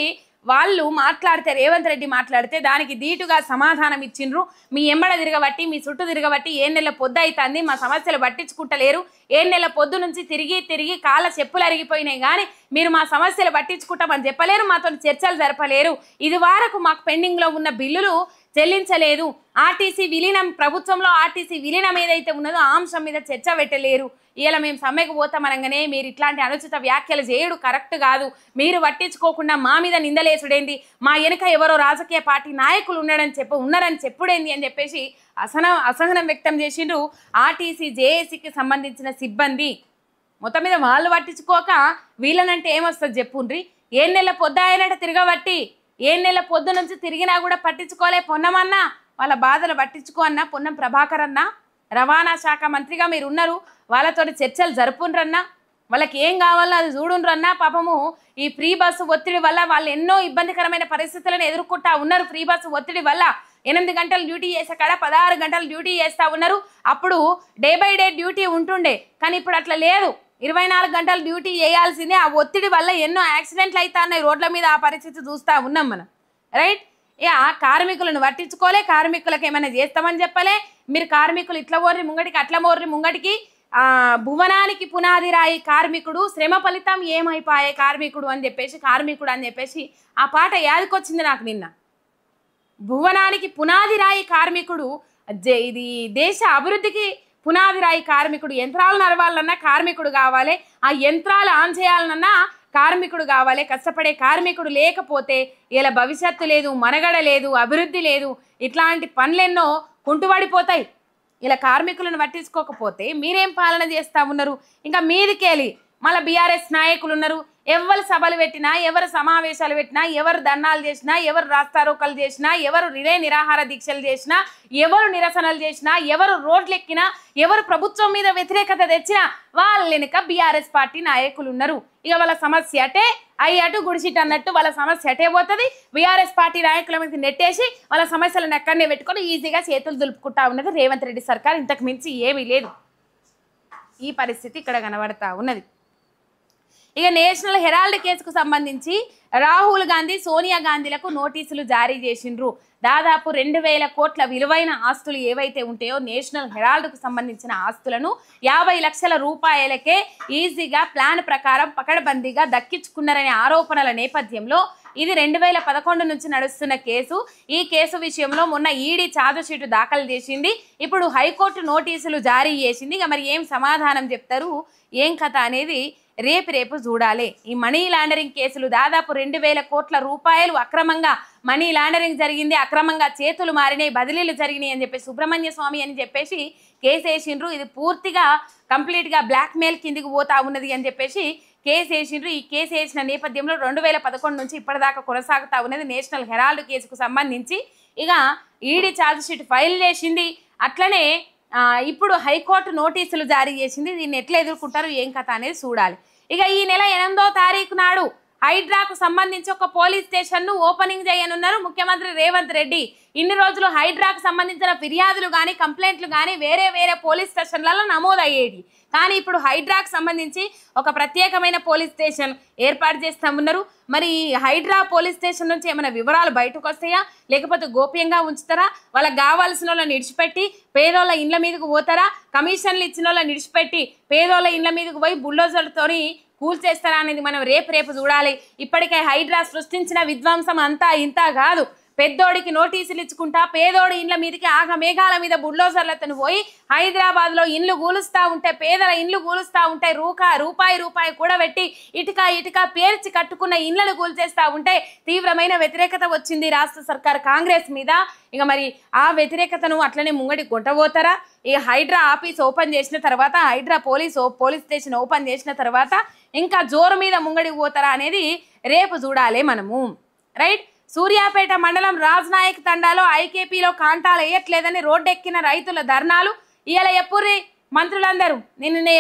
వాళ్ళు మాట్లాడితే, రేవంత్ రెడ్డి మాట్లాడితే దానికి ధీటుగా సమాధానం ఇచ్చిండ్రు. మీ ఎంబడ తిరగబట్టి, మీ చుట్టూ తిరగబట్టి 7 నెలల పొద్దు అవుతుంది, మా సమస్యలు పట్టించుకుంటలేరు, 7 నెలల పొద్దు నుంచి తిరిగి కాళ్ళ చెప్పులు అరిగిపోయినాయి, కానీ మీరు మా సమస్యలు పట్టించుకుంటామని చెప్పలేరు, మాతో చర్చలు జరపలేరు, ఇది వరకు మాకు పెండింగ్లో ఉన్న బిల్లులు చెల్లించలేదు, ఆర్టీసీ విలీనం, ప్రభుత్వంలో ఆర్టీసీ విలీనం ఏదైతే ఉన్నదో ఆ అంశం మీద చర్చ పెట్టలేరు, ఇలా మేము సమ్మెకు పోతామనగానే మీరు ఇట్లాంటి అనుచిత వ్యాఖ్యలు చేయడు కరెక్ట్ కాదు, మీరు పట్టించుకోకుండా మా మీద నిందలేసుడేంది, మా వెనుక ఎవరో రాజకీయ పార్టీ నాయకులు ఉన్నారని చెప్పుడేంది అని చెప్పేసి అసహనం వ్యక్తం చేసిండ్రు ఆర్టీసీ జేఏసీకి సంబంధించిన సిబ్బంది. మొత్తం మీద వాళ్ళు పట్టించుకోక వీళ్ళనంటే ఏమొస్తుంది చెప్పుండ్రి. 7 నెలల పొద్దు ఆయనట తిరగబట్టి 7 నెలల పొద్దు నుంచి తిరిగినా కూడా పట్టించుకోలే పొన్నమన్నా, వాళ్ళ బాధలు పట్టించుకో అన్నా, పొన్నం ప్రభాకర్ అన్నా రవాణా శాఖ మంత్రిగా మీరు ఉన్నారు, వాళ్ళతో చర్చలు జరుపుండ్రన్నా, వాళ్ళకి ఏం కావాలో అది చూడుండ్రన్నా. పాపము ఈ ఫ్రీ బస్సు ఒత్తిడి వల్ల వాళ్ళు ఎన్నో ఇబ్బందికరమైన పరిస్థితులను ఎదుర్కొంటా ఉన్నారు. ఫ్రీ బస్సు ఒత్తిడి వల్ల 8 గంటలు డ్యూటీ చేసే కాడ 16 గంటలు డ్యూటీ చేస్తూ ఉన్నారు. అప్పుడు డే బై డే డ్యూటీ ఉంటుండే, కానీ ఇప్పుడు అట్లా లేదు, 24 గంటలు డ్యూటీ చేయాల్సిందే. ఆ ఒత్తిడి వల్ల ఎన్నో యాక్సిడెంట్లు అవుతా ఉన్నాయి రోడ్ల మీద, ఆ పరిస్థితి చూస్తూ ఉన్నాం మనం. రైట్. కార్మికులను పట్టించుకోలే, కార్మికులకు ఏమైనా చేస్తామని చెప్పలే, మీరు కార్మికులు ఇట్లా మోర్రి ముంగటికి అట్లా మోర్రి ముంగటికి, భువనానికి పునాది రాయి కార్మికుడు, శ్రమ ఫలితం ఏమైపోయే కార్మికుడు అని చెప్పేసి ఆ పాట యాదకొచ్చింది నాకు నిన్న. భువనానికి పునాది రాయి కార్మికుడు, ఇది దేశ అభివృద్ధికి పునాది రాయి కార్మికుడు, యంత్రాలు నడవాలన్నా కార్మికుడు కావాలి, ఆ యంత్రాలు ఆన్ చేయాలన్నా కార్మికుడు కావాలి, కష్టపడే కార్మికుడు లేకపోతే ఇలా భవిష్యత్తు లేదు, మనగడ లేదు, అభివృద్ధి లేదు, ఇట్లాంటి పనులెన్నో కుంటుపడిపోతాయి. ఇలా కార్మికులను పట్టించుకోకపోతే మీరేం పాలన చేస్తూ ఉన్నారు? ఇంకా మీదికెళ్ళి మళ్ళీ బీఆర్ఎస్ నాయకులు ఉన్నారు, ఎవరు సభలు పెట్టినా, ఎవరు సమావేశాలు పెట్టినా, ఎవరు ధర్నాలు చేసినా, ఎవరు రాస్తారోకలు చేసినా, ఎవరు రిలే నిరాహార దీక్షలు చేసినా, ఎవరు నిరసనలు చేసినా, ఎవరు రోడ్లు ఎక్కినా, ఎవరు ప్రభుత్వం మీద వ్యతిరేకత తెచ్చినా వాళ్ళ వెనుక బీఆర్ఎస్ పార్టీ నాయకులు ఉన్నారు. ఇక వాళ్ళ సమస్య అటే అటు గుడిసిట్ అన్నట్టు వాళ్ళ సమస్య అటే పోతుంది. బీఆర్ఎస్ పార్టీ నాయకుల మీద నెట్టేసి వాళ్ళ సమస్యలను ఎక్కడనే పెట్టుకొని ఈజీగా చేతులు దులుపుకుంటా ఉన్నది రేవంత్ రెడ్డి సర్కార్. ఇంతకు మించి ఏమీ లేదు. ఈ పరిస్థితి ఇక్కడ కనబడతా ఉన్నది. ఇక నేషనల్ హెరాల్డ్ కేసుకు సంబంధించి రాహుల్ గాంధీ సోనియా గాంధీలకు నోటీసులు జారీ చేసిండ్రు. దాదాపు 2000 కోట్ల విలువైన ఆస్తులు ఏవైతే ఉంటాయో నేషనల్ హెరాల్డ్కు సంబంధించిన ఆస్తులను 50 లక్షల రూపాయలకే ఈజీగా ప్లాన్ ప్రకారం పకడ్బందీగా దక్కించుకున్నారనే ఆరోపణల నేపథ్యంలో ఇది 2011 నుంచి నడుస్తున్న కేసు. ఈ కేసు విషయంలో మొన్న ఈడీ ఛార్జ్షీట్ దాఖలు చేసింది. ఇప్పుడు హైకోర్టు నోటీసులు జారీ చేసింది. ఇక మరి ఏం సమాధానం చెప్తారు, ఏం కథ అనేది రేపు చూడాలి. ఈ మనీ లాండరింగ్ కేసులు దాదాపు 2000 కోట్ల రూపాయలు అక్రమంగా మనీ లాండరింగ్ జరిగింది, అక్రమంగా చేతులు మారినాయి, బదిలీలు జరిగినాయి అని చెప్పేసి సుబ్రహ్మణ్య స్వామి అని చెప్పేసి కేసు వేసిండ్రు. ఇది పూర్తిగా కంప్లీట్గా బ్లాక్మెయిల్ కిందికి పోతా ఉన్నది అని చెప్పేసి కేసు వేసిండ్రు. ఈ కేసు వేసిన నేపథ్యంలో 2011 నుంచి ఇప్పటిదాకా కొనసాగుతా ఉన్నది నేషనల్ హెరాల్డ్ కేసుకు సంబంధించి. ఇక ఈడీ ఛార్జ్షీట్ ఫైల్ చేసింది. అట్లనే ఇప్పుడు హైకోర్టు నోటీసులు జారీ చేసింది. దీన్ని ఎట్లా ఎదుర్కొంటారు, ఏం కథ అనేది చూడాలి. ఇక ఈ నెల 8వ తారీఖు నాడు హైడ్రాకు సంబంధించి ఒక పోలీస్ స్టేషన్ను ఓపెనింగ్ చేయనున్నారు ముఖ్యమంత్రి రేవంత్ రెడ్డి. ఇన్ని రోజులు హైడ్రాకు సంబంధించిన ఫిర్యాదులు కానీ కంప్లైంట్లు కానీ వేరే పోలీస్ స్టేషన్లలో నమోదయ్యేది. కానీ ఇప్పుడు హైడ్రాకు సంబంధించి ఒక ప్రత్యేకమైన పోలీస్ స్టేషన్ ఏర్పాటు చేస్తామన్నారు. మరి హైడ్రా పోలీస్ స్టేషన్ నుంచి ఏమైనా వివరాలు బయటకు వస్తాయా, లేకపోతే గోప్యంగా ఉంచుతారా, వాళ్ళకి కావాల్సిన వాళ్ళని విడిచిపెట్టి పేదోళ్ళ ఇండ్ల మీదకు పోతారా, కమిషన్లు ఇచ్చిన వాళ్ళని విడిచిపెట్టి పేదోళ్ళ ఇండ్ల మీదకు పోయి బుల్డోజర్లతోని కూల్చేస్తారా అనేది మనం రేపు చూడాలి. ఇప్పటికే హైడ్రా సృష్టించిన విధ్వంసం అంతా ఇంత కాదు. పెద్దోడికి నోటీసులు ఇచ్చుకుంటా పేదోడి ఇండ్ల మీదకి ఆగమేఘాల మీద బుల్డోజర్లతో పోయి హైదరాబాద్లో ఇండ్లు కూలుస్తూ ఉంటే, పేదల ఇండ్లు కూలుస్తూ ఉంటే, రూపాయి కూడబెట్టి ఇటుక పేర్చి కట్టుకున్న ఇండ్లను కూల్చేస్తూ ఉంటే తీవ్రమైన వ్యతిరేకత వచ్చింది రాష్ట్ర సర్కార్ కాంగ్రెస్ మీద. ఇక మరి ఆ వ్యతిరేకతను అట్లనే ముంగడి కొట్టబోతారా? ఈ హైడ్రా ఆఫీస్ ఓపెన్ చేసిన తర్వాత, హైడ్రా పోలీస్ స్టేషన్ ఓపెన్ చేసిన తర్వాత ఇంకా జోరు మీద ముంగడికి పోతారా అనేది రేపు చూడాలి మనము. రైట్. సూర్యాపేట మండలం రాజ్నాయక్ తండాలో ఐకేపీలో కాంటాలు వేయట్లేదని రోడ్డెక్కిన రైతుల ధర్నాలు. ఇవాళ ఎప్పుర్రి మంత్రులందరూ, నిన్ననే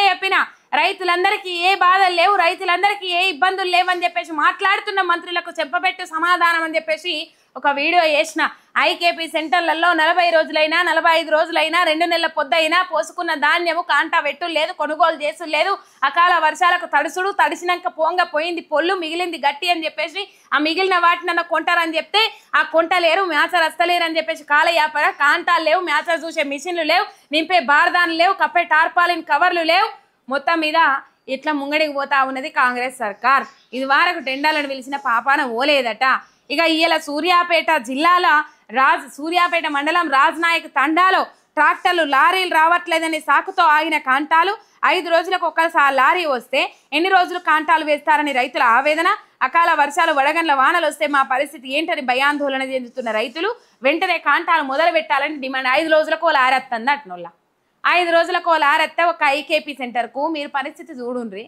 చెప్పిన రైతులందరికీ ఏ బాధలు లేవు, రైతులందరికీ ఏ ఇబ్బందులు లేవని చెప్పేసి మాట్లాడుతున్న మంత్రులకు చెప్పబెట్టు సమాధానం అని చెప్పేసి ఒక వీడియో చేసిన. ఐకేపీ సెంటర్లలో 40 రోజులైనా 45 రోజులైనా 2 నెలల పొద్దైనా పోసుకున్న ధాన్యము కాంటా వెట్టు లేదు, కొనుగోలు చేసుడు లేదు. అకాల వర్షాలకు తడిసినాక పోయింది పొల్లు, మిగిలింది గట్టి అని చెప్పేసి ఆ మిగిలిన వాటినన్న కొంటారని చెప్తే ఆ కొంటలేరు, మ్యాచర్ వస్తలేరు అని చెప్పేసి కాలయాపన. కాంటాలు లేవు, మ్యాచర్ చూసే మిషన్లు లేవు, నింపే బార్దాన్లు లేవు, కప్పే టార్పాలిన్ కవర్లు లేవు. మొత్తం మీద ఇట్లా ముంగడికి పోతా ఉన్నది కాంగ్రెస్ సర్కార్. ఇది వరకు టెండాలను పిలిచిన పాపాన ఓలేదట. ఇక ఇవాళ సూర్యాపేట జిల్లాల సూర్యాపేట మండలం రాజ్నాయక్ తండాలో ట్రాక్టర్లు లారీలు రావట్లేదని సాకుతో ఆగిన కాంటాలు 5 రోజులకు ఒక్కసారి లారీ వస్తే ఎన్ని రోజులు కాంటాలు వేస్తారని రైతుల ఆవేదన. అకాల వర్షాలు వడగండ్ల వానలు వస్తే మా పరిస్థితి ఏంటని భయాందోళన చెందుతున్న రైతులు వెంటనే కాంటాలు మొదలు పెట్టాలని డిమాండ్. 5 రోజులకు లారీ వస్తుంది అట్నోళ్ళ. 5 రోజులకు లారెత్తే ఒక ఐకేపీ సెంటర్కు మీరు పరిస్థితి చూడుండ్రి.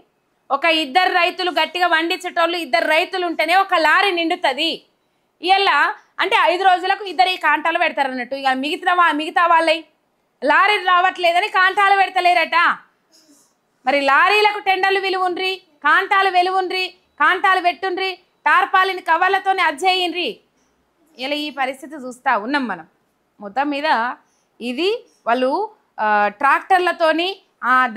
ఒక 2 రైతులు గట్టిగా వండించేటోళ్ళు 2 రైతులు ఉంటేనే ఒక లారీ నిండుతుంది. ఇలా అంటే 5 రోజులకు 2 కాంటాలు పెడతారు అన్నట్టు. ఇక మిగతా వాళ్ళై లారీ రావట్లేదని కాంటాలు పెడతలేరట. మరి లారీలకు టెండర్లు విలువుండ్రి, కాంటాలు వెలువుండ్రి, కాంటాలు పెట్టుండ్రి, టార్పాలిన్ కవర్లతోనే అజ్జేయండ్రి. ఇలా ఈ పరిస్థితి చూస్తూ ఉన్నాం మనం. మొత్తం మీద ఇది వాళ్ళు ట్రాక్టర్లతోని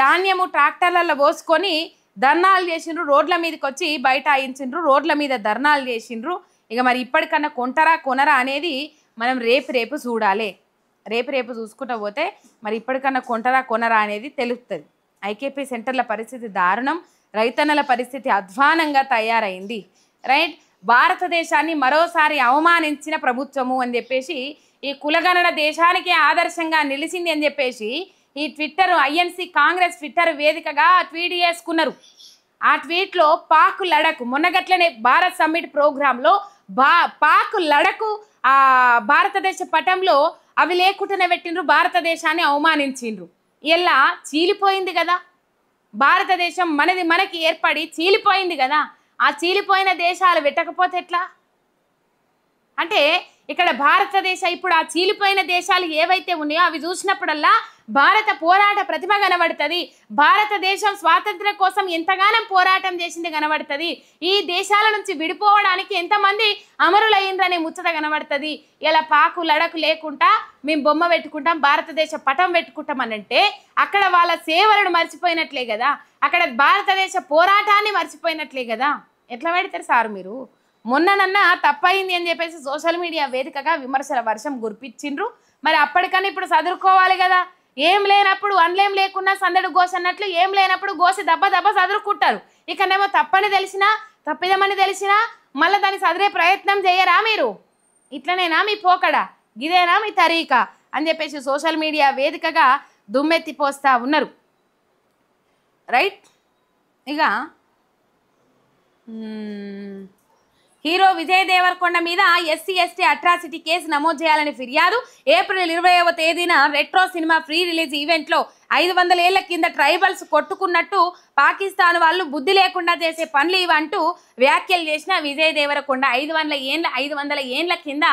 ధాన్యము ట్రాక్టర్లలో పోసుకొని ధర్నాలు చేసిండ్రు, రోడ్ల మీదకి వచ్చి బైఠాయించిండ్రు, రోడ్ల మీద ధర్నాలు చేసిండ్రు. ఇక మరి ఇప్పటికన్నా కొంటరా కొనరా అనేది మనం రేపు చూడాలి. రేపు చూసుకుంటూ పోతే మరి ఇప్పటికన్నా కొంటరా కొనరా అనేది తెలుస్తుంది. ఐకేపీ సెంటర్ల పరిస్థితి దారుణం, రైతన్నల పరిస్థితి అధ్వానంగా తయారైంది. రైట్. భారతదేశాన్ని మరోసారి అవమానించిన ప్రభుత్వము అని చెప్పేసి, ఈ కులగణన దేశానికి ఆదర్శంగా నిలిచింది అని చెప్పేసి ఈ ట్విట్టర్ ఐఎన్సీ కాంగ్రెస్ ట్విట్టర్ వేదికగా ట్వీట్ చేసుకున్నారు. ఆ ట్వీట్లో పాక్ లడక్ మొన్నగట్లనే భారత్ సమ్మిట్ ప్రోగ్రాంలో పాక్ లడకు ఆ భారతదేశ పటంలో అవి లేకుండానే పెట్టిండ్రు, భారతదేశాన్ని అవమానించిండ్రు. ఇలా చీలిపోయింది కదా భారతదేశం, మనకి ఏర్పడి చీలిపోయింది కదా. ఆ చీలిపోయిన దేశాలు పెట్టకపోతే ఎట్లా? అంటే ఇక్కడ భారతదేశం ఇప్పుడు ఆ చీలిపోయిన దేశాలు ఏవైతే ఉన్నాయో అవి చూసినప్పుడల్లా భారత పోరాట ప్రతిభ కనబడుతుంది. భారతదేశం స్వాతంత్ర్యం కోసం ఎంతగానో పోరాటం చేసింది కనబడుతుంది. ఈ దేశాల నుంచి విడిపోవడానికి ఎంతమంది అమరులయ్యిండ్రనే ముచ్చట కనబడుతుంది. ఇలా పాకు లడకు లేకుండా మేము బొమ్మ పెట్టుకుంటాం, భారతదేశ పటం పెట్టుకుంటాం అని అంటే అక్కడ వాళ్ళ సేవలను మర్చిపోయినట్లే కదా, అక్కడ భారతదేశ పోరాటాన్ని మర్చిపోయినట్లే కదా. ఎట్లా పెడతారు సార్ మీరు? మొన్ననన్నా తప్పయింది అని చెప్పేసి సోషల్ మీడియా వేదికగా విమర్శల వర్షం గురిపించిండ్రు. మరి అప్పటికన్నా ఇప్పుడు చదువుకోవాలి కదా. ఏం లేనప్పుడు అన్లేం లేకున్నా సందడి గోస అన్నట్లు ఏం లేనప్పుడు గోసి దెబ్బ దెబ్బ చదువుకుంటారు. ఇకనేమో తప్పని తెలిసినా తప్పిదమని తెలిసినా మళ్ళీ దాన్ని చదివే ప్రయత్నం చేయరా మీరు? ఇట్లనేనా మీ పోకడా? ఇదేనా మీ తరీకా అని చెప్పేసి సోషల్ మీడియా వేదికగా దుమ్మెత్తిపోస్తా ఉన్నారు. రైట్. ఇక హీరో విజయ్ దేవరకొండ మీద ఎస్సీ ఎస్టీ అట్రాసిటీ కేసు నమోదు చేయాలని ఫిర్యాదు. ఏప్రిల్ 20వ తేదీన రెట్రో సినిమా ఫ్రీ రిలీజ్ ఈవెంట్లో 500 ఏళ్ల కింద ట్రైబల్స్ కొట్టుకున్నట్టు పాకిస్తాన్ వాళ్ళు బుద్ధి లేకుండా చేసే పనులు ఇవంటూ వ్యాఖ్యలు చేసిన విజయ్ దేవరకొండ 500 ఏండ్ల కింద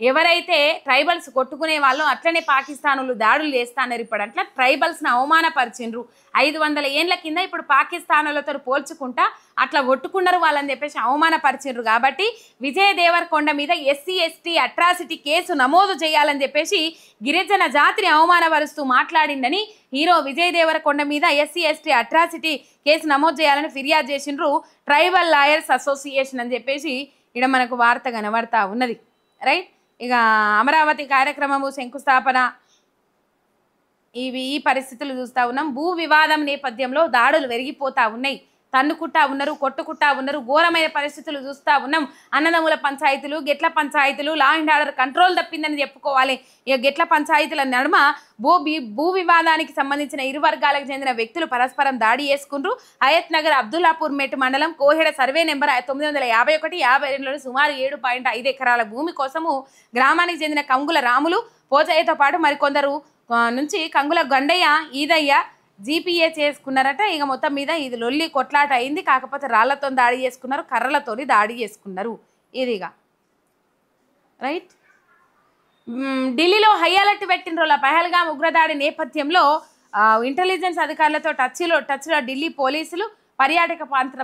ఎవరైతే ట్రైబల్స్ కొట్టుకునే వాళ్ళు అట్లనే పాకిస్తానులు దాడులు చేస్తాన్నారు. ఇప్పుడు అట్లా ట్రైబల్స్ని అవమానపరిచిండ్రు. 500 ఏండ్ల కింద ఇప్పుడు పాకిస్తానులతో పోల్చుకుంటా అట్లా కొట్టుకున్నారు వాళ్ళని చెప్పేసి అవమానపరిచిండ్రు. కాబట్టి విజయ్ దేవరకొండ మీద ఎస్సీ ఎస్టీ అట్రాసిటీ కేసు నమోదు చేయాలని చెప్పేసి గిరిజన జాతిని అవమానపరుస్తూ మాట్లాడిందని హీరో విజయ్ దేవరకొండ మీద ఎస్సీ ఎస్టీ అట్రాసిటీ కేసు నమోదు చేయాలని ఫిర్యాదు చేసిండ్రు ట్రైబల్ లాయర్స్ అసోసియేషన్ అని చెప్పేసి ఇక్కడ మనకు వార్త కనబడతా ఉన్నది. రైట్. ఇక అమరావతి కార్యక్రమము శంకుస్థాపన ఈ పరిస్థితులు చూస్తూ ఉన్నాం. భూ వివాదం నేపథ్యంలో దాడులు పెరిగిపోతూ ఉన్నాయి. తన్నుకుంటా ఉన్నారు, కొట్టుకుంటా ఉన్నారు. ఘోరమైన పరిస్థితులు చూస్తూ ఉన్నాం. అన్నదమ్ముల పంచాయతీలు, గెట్ల పంచాయతీలు, లా అండ్ ఆర్డర్ కంట్రోల్ తప్పిందని చెప్పుకోవాలి. ఇక గెట్ల పంచాయతీల నడుమ భూ వివాదానికి సంబంధించిన ఇరు వర్గాలకు చెందిన వ్యక్తులు పరస్పరం దాడి చేసుకుంటూ హయత్ నగర్ అబ్దుల్లాపూర్ మెట్ మండలం కోహెడ సర్వే నెంబర్ 951-52 సుమారు 7.5 ఎకరాల భూమి కోసము గ్రామానికి చెందిన కంగుల రాములు పోచయ్యతో పాటు మరికొందరు నుంచి కంగుల గండయ్య, ఈదయ్య జీపీఏ చేసుకున్నారట. ఇక మొత్తం మీద ఇది లొల్లి కొట్లాట అయింది. కాకపోతే రాళ్లతో దాడి చేసుకున్నారు, కర్రలతోని దాడి చేసుకున్నారు. ఇదిగా రైట్. ఢిల్లీలో హై అలర్ట్ పెట్టిన పహల్గామ్ ఉగ్రదాడి నేపథ్యంలో ఇంటెలిజెన్స్ అధికారులతో టచ్లో ఢిల్లీ పోలీసులు పర్యాటక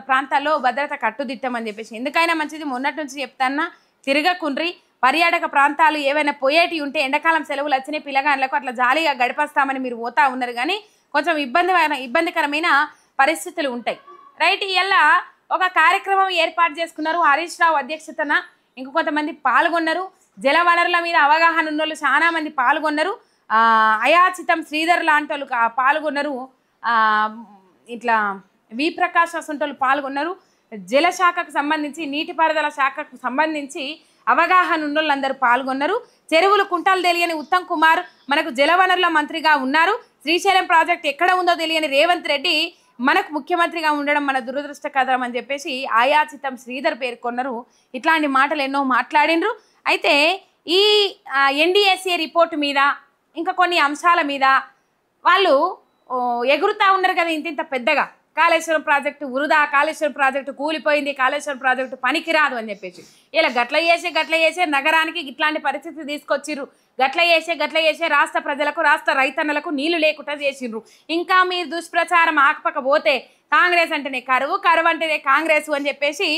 ప్రాంతాల్లో భద్రత కట్టుదిట్టమని చెప్పేసి. ఎందుకైనా మంచిది, మొన్నటి నుంచి చెప్తాన్నా తిరగకుండ్రి. పర్యాటక ప్రాంతాలు ఏవైనా పోయేటి ఉంటే ఎండాకాలం సెలవులు వచ్చినాయి పిల్లగాళ్ళకు అట్లా జాలీగా గడిపేస్తామని మీరు పోతా ఉన్నారు, కానీ కొంచెం ఇబ్బందికరమైన పరిస్థితులు ఉంటాయి. రైట్. ఇలా ఒక కార్యక్రమం ఏర్పాటు చేసుకున్నారు. హరీష్ రావు అధ్యక్షతన ఇంకొంతమంది పాల్గొన్నారు. జల వనరుల మీద అవగాహన ఉన్న వాళ్ళు చాలా మంది పాల్గొన్నారు. అయాచితం శ్రీధర్ లాంటి వాళ్ళు పాల్గొన్నారు. ఇట్లా వి ప్రకాష్ అసంటోళ్ళు పాల్గొన్నారు. జల శాఖకు సంబంధించి, నీటిపారుదల శాఖకు సంబంధించి అవగాహన ఉన్న వాళ్ళందరూ పాల్గొన్నారు. చెరువులు కుంటలు తెలియని ఉత్తమ్ కుమార్ మనకు జలవనరుల మంత్రిగా ఉన్నారు. శ్రీశైలం ప్రాజెక్ట్ ఎక్కడ ఉందో తెలియని రేవంత్ రెడ్డి మనకు ముఖ్యమంత్రిగా ఉండడం మన దురదృష్టకరం అని చెప్పేసి ఆయాచితం శ్రీధర్ పేర్కొన్నారు. ఇట్లాంటి మాటలు ఎన్నో మాట్లాడిండ్రు. అయితే ఈ ఎన్డీఎస్ఏ రిపోర్టు మీద ఇంకా కొన్ని అంశాల మీద వాళ్ళు ఎగురుతా ఉన్నారు కదా ఇంత పెద్దగా. కాళేశ్వరం ప్రాజెక్టు వృధా, కాళేశ్వరం ప్రాజెక్టు కూలిపోయింది, కాళేశ్వరం ప్రాజెక్టు పనికిరాదు అని చెప్పేసి ఇలా గట్ల చేసే నగరానికి ఇట్లాంటి పరిస్థితి తీసుకొచ్చిర్రు. గట్ల చేసే రాష్ట్ర ప్రజలకు, రాష్ట్ర రైతన్నలకు నీళ్లు లేకుండా చేసిండ్రు. ఇంకా మీరు దుష్ప్రచారం ఆకపకపోతే కాంగ్రెస్ అంటేనే కరువు, కరువు అంటేనే కాంగ్రెస్ అని చెప్పేసి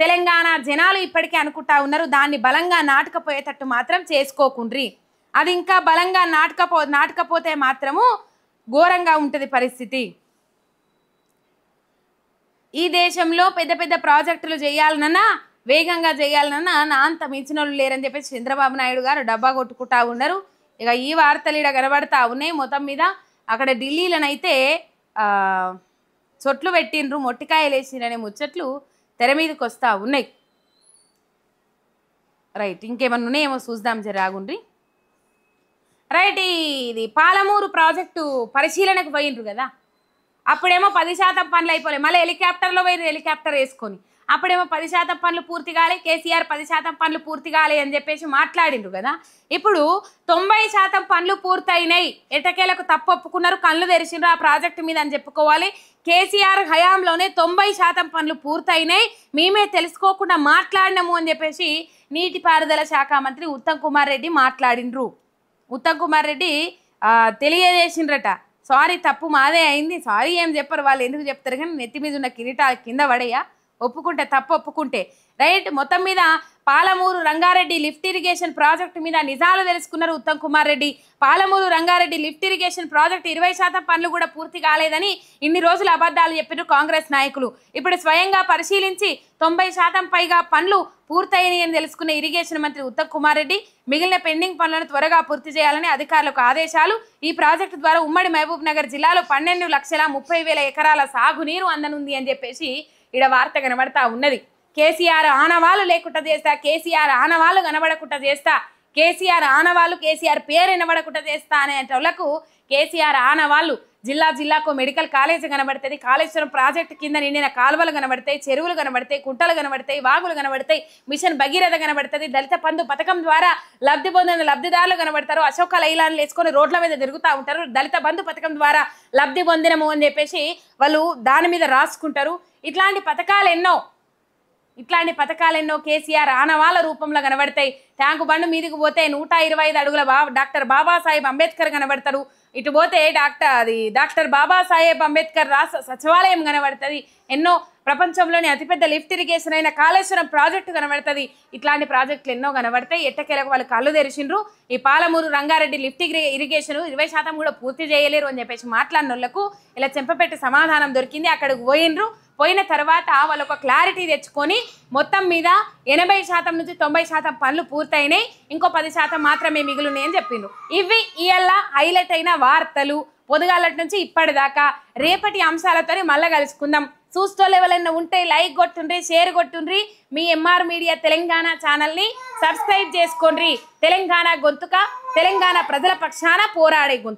తెలంగాణ జనాలు ఇప్పటికే అనుకుంటా ఉన్నారు. దాన్ని బలంగా నాటకపోయేటట్టు మాత్రం చేసుకోకుండ్రి. అది ఇంకా బలంగా నాటకపోతే మాత్రము ఘోరంగా ఉంటుంది పరిస్థితి. ఈ దేశంలో పెద్ద పెద్ద ప్రాజెక్టులు చేయాలన్నా, వేగంగా చేయాలన్నా నా అంత మించిన వాళ్ళు లేరని చెప్పేసి చంద్రబాబు నాయుడు గారు డబ్బా కొట్టుకుంటా ఉన్నారు. ఇక ఈ వార్తలు ఇక్కడ కనబడతా ఉన్నాయి. మొత్తం మీద అక్కడ ఢిల్లీలోనైతే చొట్లు పెట్టిండ్రు, మొట్టికాయలు వేసిండ్రనే ముచ్చట్లు తెర మీదకి వస్తూ ఉన్నాయి. రైట్. ఇంకేమన్నా ఉన్నాయేమో చూద్దాం, జరాగుండ్రి. రైట్. ఇది పాలమూరు ప్రాజెక్టు పరిశీలనకు పోయిండ్రు కదా. అప్పుడేమో 10% పనులు అయిపోలే, మళ్ళీ హెలికాప్టర్లో పోయి హెలికాప్టర్ వేసుకొని అప్పుడేమో 10% పనులు పూర్తి కాలే, కేసీఆర్ 10% పనులు పూర్తి కాలే అని చెప్పేసి మాట్లాడిండ్రు కదా. ఇప్పుడు 90% పనులు పూర్తయినాయి, ఎటకేలకు తప్పు ఒప్పుకున్నారు, కళ్ళు తెరిచిండ్రు ఆ ప్రాజెక్టు మీద అని చెప్పుకోవాలి. కేసీఆర్ హయాంలోనే 90% పనులు పూర్తయినాయి, మేమే తెలుసుకోకుండా మాట్లాడినాము అని చెప్పేసి నీటిపారుదల శాఖ మంత్రి ఉత్తమ్ కుమార్ రెడ్డి మాట్లాడిండ్రు. ఉత్తమ్ కుమార్ రెడ్డి తెలియజేసిండ్రట, సారీ తప్పు మాదే అయింది, సారీ ఏం చెప్పరు వాళ్ళు, ఎందుకు చెప్తారు కానీ నెత్తి మీద ఉన్న కిరీటాలు కింద పడేయా, ఒప్పుకుంటే తప్పు ఒప్పుకుంటే రైట్. మొత్తం మీద Palamuru Rangareddy lift irrigation project మీద నిజాలు తెలుసుకున్నారు Uttam Kumar Reddy. Palamuru Rangareddy lift irrigation project 20% పనులు కూడా పూర్తి కాలేదని ఇన్ని రోజులు అబద్ధాలు చెప్పిన కాంగ్రెస్ నాయకులు ఇప్పుడు స్వయంగా పరిశీలించి 90% పైగా పనులు పూర్తయినాయి అని తెలుసుకున్న ఇరిగేషన్ మంత్రి ఉత్తమ్ కుమార్ రెడ్డి మిగిలిన పెండింగ్ పనులను త్వరగా పూర్తి చేయాలని అధికారులకు ఆదేశాలు. ఈ ప్రాజెక్టు ద్వారా ఉమ్మడి మహబూబ్ నగర్ జిల్లాలో 12,30,000 ఎకరాల సాగునీరు అందనుంది అని చెప్పేసి ఈడ వార్త కనబడతా ఉన్నది. కేసీఆర్ ఆనవాళ్ళు లేకుండా చేస్తా, కేసీఆర్ ఆనవాళ్ళు కనబడకుండా చేస్తా, కేసీఆర్ ఆనవాళ్ళు కేసీఆర్ పేరు వినబడకుండా చేస్తా అనేటోళ్లకు కేసీఆర్ ఆనవాళ్ళు జిల్లాకు మెడికల్ కాలేజ్ కనబడుతుంది, కాళేశ్వరం ప్రాజెక్టు కింద నిండిన కాలువలు కనబడతాయి, చెరువులు కనబడతాయి, కుంటలు కనబడతాయి, వాగులు కనబడతాయి, మిషన్ భగీరథ కనబడుతుంది, దళిత బంధు పథకం ద్వారా లబ్ధి పొందిన లబ్ధిదారులు కనబడతారు, అశోక లైలాన్లు వేసుకొని రోడ్ల మీద తిరుగుతూ ఉంటారు, దళిత బంధు పథకం ద్వారా లబ్ధి పొందినము అని చెప్పేసి వాళ్ళు దాని మీద రాసుకుంటారు. ఇట్లాంటి పథకాలెన్నో కేసీఆర్ ఆనవాళ్ళ రూపంలో కనబడతాయి. ట్యాంకు బండు మీదకి పోతే 125 అడుగుల డాక్టర్ బాబాసాహెబ్ అంబేద్కర్ కనబడతారు, ఇటు పోతే డాక్టర్ బాబాసాహెబ్ అంబేద్కర్ రాష్ట్ర సచివాలయం కనబడుతుంది, ఎన్నో ప్రపంచంలోని అతిపెద్ద లిఫ్ట్ ఇరిగేషన్ అయిన కాళేశ్వరం ప్రాజెక్టు కనబడుతుంది. ఇట్లాంటి ప్రాజెక్టులు ఎన్నో కనబడతాయి. ఎట్టకేలకు వాళ్ళు కళ్ళు తెరిచిండ్రు. ఈ పాలమూరు రంగారెడ్డి లిఫ్ట్ ఇరిగేషన్ 20% కూడా పూర్తి చేయలేరు అని చెప్పేసి మాట్లాడిన వాళ్ళకు ఇలా చెంపపెట్టి సమాధానం దొరికింది. అక్కడికి పోయిన తర్వాత వాళ్ళు ఒక క్లారిటీ తెచ్చుకొని మొత్తం మీద 80% నుంచి 90% పనులు పూర్తయినాయి, ఇంకో 10% మాత్రమే మిగులున్నాయి అని చెప్పిండ్రు. ఇవి ఇవాళ హైలైట్ అయిన వార్తలు. పొద్దుగాలటి నుంచి ఇప్పటిదాకా రేపటి అంశాలతో మళ్ళీ కలుసుకుందాం. చూస్తోళ్ళు ఎవరైనా ఉంటే లైక్ కొట్టుండ్రి, షేర్ కొట్టుండ్రి, మీ ఎంఆర్ మీడియా తెలంగాణ ఛానల్ని సబ్స్క్రైబ్ చేసుకోండి. తెలంగాణ గొంతుక, తెలంగాణ ప్రజల పక్షాన పోరాడే గొంతు.